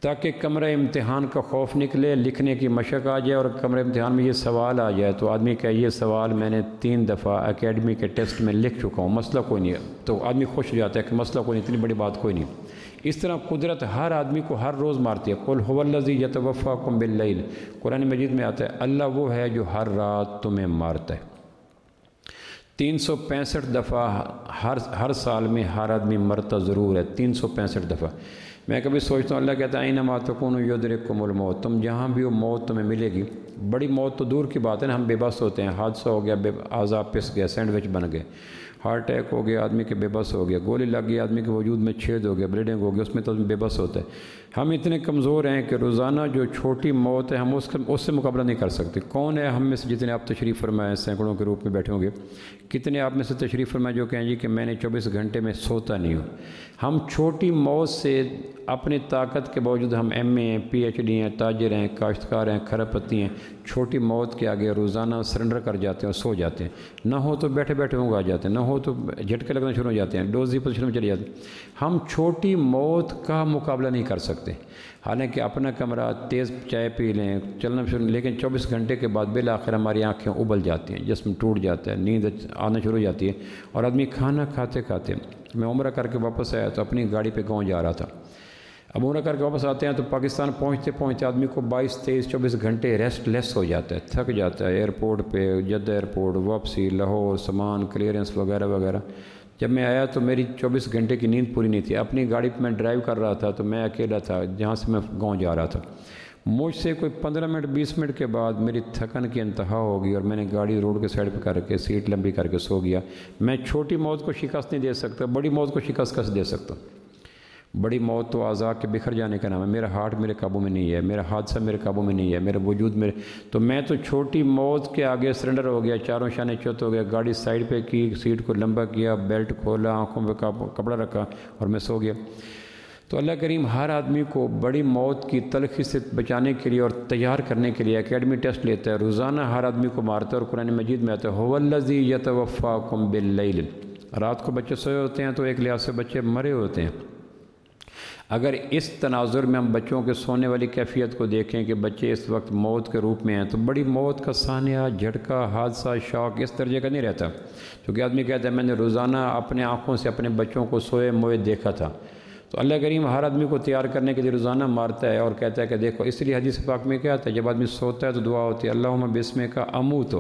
تاکہ کمرہ امتحان کا خوف نکلے، لکھنے کی مشق آ جائے اور کمرہ امتحان میں یہ سوال آ جائے تو آدمی کہ یہ سوال میں نے 3 دفعہ اکیڈمی کے ٹیسٹ میں لکھ چکا ہوں، مسئلہ کوئی نہیں ہے، تو آدمی خوش ہو جاتا ہے کہ مسئلہ کوئی نہیں، اتنی بڑی بات کوئی نہیں۔ اس طرح قدرت ہر آدمی کو ہر روز مارتی ہے۔ قل هو الذی یتوفاکم باللیل، قرآن مجید میں آتا ہے اللہ وہ ہے جو ہر رات تمہیں مارتا ہے۔ 365 دفعہ ہر سال میں ہر آدمی مرتا ضرور ہے، 365 دفعہ۔ میں کبھی سوچتا ہوں اللہ کہتا ہے اینما تکونوا یدرککم الموت، تم جہاں بھی ہو موت تمہیں ملے گی۔ بڑی موت تو دور کی بات ہے نا، ہم بے بس ہوتے ہیں، حادثہ ہو گیا، اعضاء پس گیا، سینڈوچ بن گئے، ہارٹ اٹیک ہو گیا، آدمی کے بے بس ہو گیا، گولی لگ گئی، آدمی کے وجود میں چھید ہو گیا، بلیڈنگ ہو گیا، اس میں تو بے بس ہوتا ہے۔ ہم اتنے کمزور ہیں کہ روزانہ جو چھوٹی موت ہے ہم اس سے مقابلہ نہیں کر سکتے۔ کون ہے ہم میں سے جتنے آپ تشریف فرمائے سینکڑوں کے روپ میں بیٹھے ہوں گے، کتنے آپ میں سے تشریف فرمائے جو کہیں جی کہ میں نے 24 گھنٹے میں سوتا نہیں ہوں۔ ہم چھوٹی موت سے اپنی طاقت کے باوجود، ہم ایم اے ہیں، پی ایچ ڈی ہیں، تاجر ہیں، کاشتکار ہیں، کھرب پتی ہیں، چھوٹی موت کے آگے روزانہ سرنڈر کر جاتے ہیں اور سو جاتے ہیں۔ نہ ہو تو بیٹھے بیٹھے ہوں آ جاتے ہیں، نہ ہو تو جھٹکے لگنا شروع ہو جاتے ہیں، ڈوزی پوزیشن میں چلے جاتے ہیں۔ ہم چھوٹی موت کا مقابلہ نہیں کر سکتے، حالانکہ اپنا کمرہ، تیز چائے پی لیں، چلنا شروع، لیکن 24 گھنٹے کے بعد بالآخر ہماری آنکھیں ابل جاتی ہیں، جسم ٹوٹ جاتا ہے، نیند آنا شروع ہو جاتی ہے، اور آدمی کھانا کھاتے کھاتے، میں عمرہ کر کے واپس آیا تو اپنی گاڑی پہ گاؤں جا رہا تھا، اب عمرہ کر کے واپس آتے ہیں تو پاکستان پہنچتے پہنچتے آدمی کو 22، 23، 24 گھنٹے ریسٹ لیس ہو جاتا ہے، تھک جاتا ہے، ایئرپورٹ پہ، جدہ ایئرپورٹ، واپسی، لاہور، سامان کلیئرنس وغیرہ وغیرہ۔ جب میں آیا تو میری 24 گھنٹے کی نیند پوری نہیں تھی، اپنی گاڑی پہ میں ڈرائیو کر رہا تھا تو میں اکیلا تھا جہاں سے میں گاؤں جا رہا تھا۔ مجھ سے کوئی 15 منٹ 20 منٹ کے بعد میری تھکن کی انتہا ہو گئی اور میں نے گاڑی روڈ کے سائڈ پہ کر کے سیٹ لمبی کر کے سو گیا۔ میں چھوٹی موت کو شکست نہیں دے سکتا، بڑی موت کو شکست کیسے دے سکتا؟ بڑی موت تو اعضاء کے بکھر جانے کا نام ہے، میرا ہارٹ میرے قابو میں نہیں ہے، میرا حادثہ میرے قابو میں نہیں ہے، میرا وجود میرے، تو میں تو چھوٹی موت کے آگے سرنڈر ہو گیا، چاروں شانے چت ہو گیا، گاڑی سائڈ پہ کی، سیٹ کو لمبا کیا، بیلٹ کھولا، آنکھوں پہ کپڑا رکھا اور میں سو گیا۔ تو اللہ کریم ہر آدمی کو بڑی موت کی تلخی سے بچانے کے لیے اور تیار کرنے کے لیے اکیڈمی ٹیسٹ لیتا ہے، روزانہ ہر آدمی کو مارتا ہے، اور قرآن مجید میں آتا ہے هو الذی یتوفاکم باللیل، رات کو بچے سوئے ہوتے ہیں تو ایک لحاظ سے بچے مرے ہوتے ہیں۔ اگر اس تناظر میں ہم بچوں کے سونے والی کیفیت کو دیکھیں کہ بچے اس وقت موت کے روپ میں ہیں، تو بڑی موت کا سانحہ، جھٹکا، حادثہ، شوق اس درجے کا نہیں رہتا، کیونکہ آدمی کہتا ہے میں نے روزانہ اپنے آنکھوں سے اپنے بچوں کو سوئے موئے دیکھا تھا۔ تو اللہ کریم ہر آدمی کو تیار کرنے کے لیے روزانہ مارتا ہے اور کہتا ہے کہ دیکھو، اس لیے حدیث پاک میں کیا آتا ہے، جب آدمی سوتا ہے تو دعا ہوتی ہے اللہم بسمک اموت،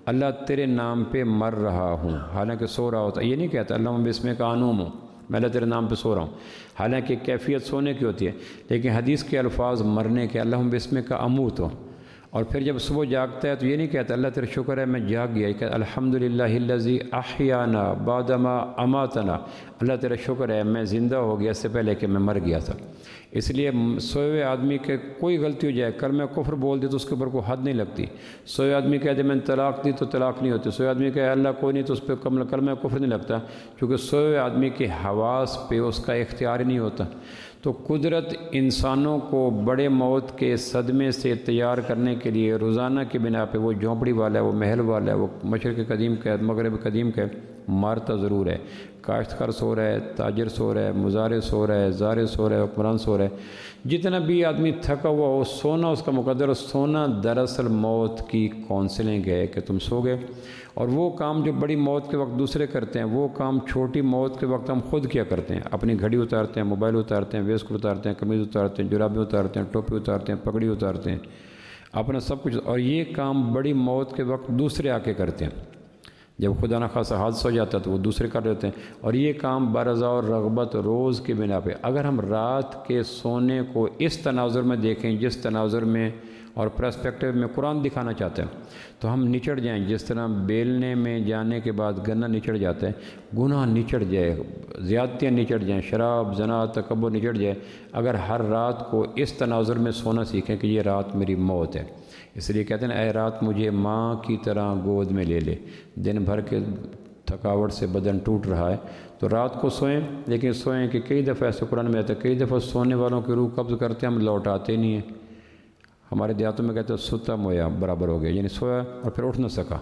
اللہ تیرے نام پہ مر رہا ہوں، حالانکہ سو رہا ہوتا ہے۔ یہ نہیں کہتا اللہم بسمک انوم، میں اللہ تیرے نام پہ سو رہا ہوں، حالانکہ کیفیت سونے کی ہوتی ہے، لیکن حدیث کے الفاظ مرنے کے، اللہم بسمک اموت ہو۔ اور پھر جب صبح جاگتا ہے تو یہ نہیں کہتا اللہ تیرا شکر ہے میں جاگ گیا، یہ کہتا الحمدللہ الذی احیانا بعدما اماتنا، اللہ تیرا شکر ہے میں زندہ ہو گیا اس سے پہلے کہ میں مر گیا تھا۔ اس لیے سوئے ہوئے آدمی کے کوئی غلطی ہو جائے، کلمہ کفر بول دے تو اس کے اوپر کوئی حد نہیں لگتی، سوئے آدمی کہتے میں نے طلاق دی تو طلاق نہیں ہوتی، سوئے آدمی کہے اللہ کوئی نہیں تو اس پہ کلمہ کفر نہیں لگتا، کیونکہ سوئے ہوئے آدمی کے حواس پہ اس کا اختیار ہی نہیں ہوتا۔ تو قدرت انسانوں کو بڑے موت کے صدمے سے تیار کرنے کے لیے روزانہ کی بنا پہ، وہ جھونپڑی والا ہے، وہ محل والا ہے، وہ مشرق قدیم کا ہے، مغرب قدیم کا ہے، مارتا ضرور ہے۔ کاشتکار سو رہا ہے، تاجر سو رہا ہے، مزارع سو رہا ہے، زارع سو رہا ہے، حکمران سو رہا ہے، جتنا بھی آدمی تھکا ہوا ہو سونا اس کا مقدر ہے۔ سونا دراصل موت کی کونسلنگ ہے کہ تم سو گئے، اور وہ کام جو بڑی موت کے وقت دوسرے کرتے ہیں وہ کام چھوٹی موت کے وقت ہم خود کیا کرتے ہیں۔ اپنی گھڑی اتارتے ہیں، موبائل اتارتے ہیں، ویسٹ اتارتے ہیں، قمیض اتارتے ہیں، جرابیں اتارتے ہیں، ٹوپی اتارتے ہیں، پگڑی اتارتے ہیں، اپنا سب کچھ، اور یہ کام بڑی موت کے وقت دوسرے آ کے کرتے ہیں۔ جب خدا نخواستہ حادثہ ہو جاتا ہے تو وہ دوسرے کر دیتے ہیں، اور یہ کام برضا اور رغبت روز کی بنا پہ۔ اگر ہم رات کے سونے کو اس تناظر میں دیکھیں جس تناظر میں اور پرسپیکٹیو میں قرآن دکھانا چاہتا ہے، تو ہم نچڑ جائیں۔ جس طرح بیلنے میں جانے کے بعد گنا نچڑ جاتا ہے، گناہ نچڑ جائے، زیادتیاں نچڑ جائیں، شراب، زنا، تکبر نچڑ جائے، اگر ہر رات کو اس تناظر میں سونا سیکھیں کہ یہ رات میری موت ہے۔ اس لیے کہتے ہیں اے رات مجھے ماں کی طرح گود میں لے لے۔ دن بھر کے تھکاوٹ سے بدن ٹوٹ رہا ہے تو رات کو سوئیں، لیکن سوئیں کہ کئی دفعہ ایسے قرآن میں آتا ہے کئی دفعہ سونے والوں کی روح قبض کرتے ہیں، ہم لوٹاتے نہیں ہیں۔ ہمارے دیہاتوں میں کہتے ہیں ستا مویا برابر ہو گیا، یعنی سویا اور پھر اٹھ نہ سکا۔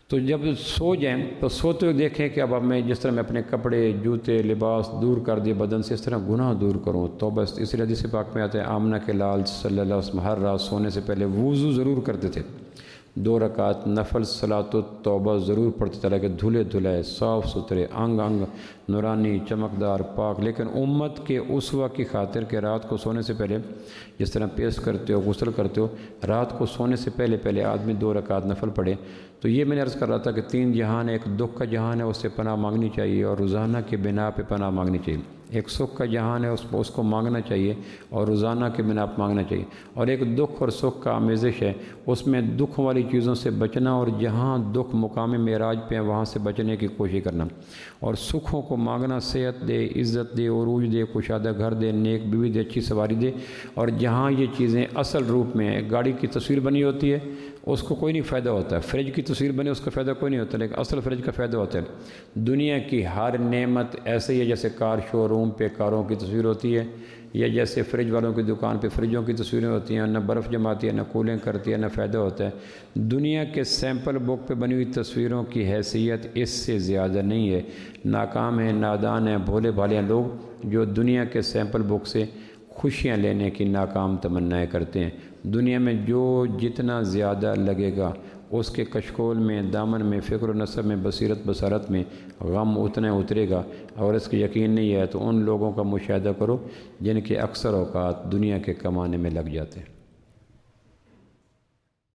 تو جب سو جائیں تو سوتے ہوئے دیکھیں کہ اب میں جس طرح میں اپنے کپڑے، جوتے، لباس دور کر دیے بدن سے، اس طرح گناہ دور کروں، توبہ۔ اس لیے حدیث پاک میں آتے ہیں آمنہ کے لال صلی اللہ علیہ وسلم ہر رات سونے سے پہلے وضو ضرور کرتے تھے، 2 رکعت نفل صلاۃ التوبہ ضرور پڑھتے تھے کہ دھلے دھلائے صاف ستھرے، انگ انگ نورانی چمکدار پاک۔ لیکن امت کے اسوہ کی خاطر کہ رات کو سونے سے پہلے جس طرح پیش کرتے ہو، غسل کرتے ہو، رات کو سونے سے پہلے آدمی 2 رکعت نفل پڑھے۔ تو یہ میں نے عرض کر رہا تھا کہ 3 جہان ہے، ایک دکھ کا جہان ہے، اس سے پناہ مانگنی چاہیے اور روزانہ کے بنا پہ پناہ مانگنی چاہیے۔ ایک سکھ کا جہان ہے، اس کو مانگنا چاہیے اور روزانہ کے بنا پہ مانگنا چاہیے۔ اور ایک دکھ اور سکھ کا آمیزش ہے، اس میں دکھ والی چیزوں سے بچنا اور جہاں دکھ مقام معراج پہ ہیں وہاں سے بچنے کی کوشش کرنا، اور سکھوں کو مانگنا صحت دے، عزت دے، عروج دے، کشادہ گھر دے، نیک بیوی دے، اچھی سواری دے۔ اور جہاں یہ چیزیں اصل روپ میں گاڑی کی تصویر بنی ہوتی ہے اس کو کوئی نہیں فائدہ ہوتا ہے، فریج کی تصویر بنے اس کا فائدہ کوئی نہیں ہوتا، لیکن اصل فریج کا فائدہ ہوتا ہے۔ دنیا کی ہر نعمت ایسے ہی ہے جیسے کار شو روم پہ کاروں کی تصویر ہوتی ہے، یا جیسے فریج والوں کی دکان پہ فریجوں کی تصویریں ہوتی ہیں، نہ برف جماتی ہے، نہ کولنگ کرتی ہے، نہ فائدہ ہوتا ہے۔ دنیا کے سیمپل بک پہ بنی ہوئی تصویروں کی حیثیت اس سے زیادہ نہیں ہے۔ ناکام ہیں، نادان ہیں، بھولے بھالے ہیں لوگ جو دنیا کے سیمپل بک سے خوشیاں لینے کی ناکام تمنائیں کرتے ہیں۔ دنیا میں جو جتنا زیادہ لگے گا اس کے کشکول میں، دامن میں، فکر و نصب میں، بصیرت بصارت میں غم اتنا اترے گا۔ اور اس کی یقین نہیں ہے تو ان لوگوں کا مشاہدہ کرو جن کے اکثر اوقات دنیا کے کمانے میں لگ جاتے ہیں۔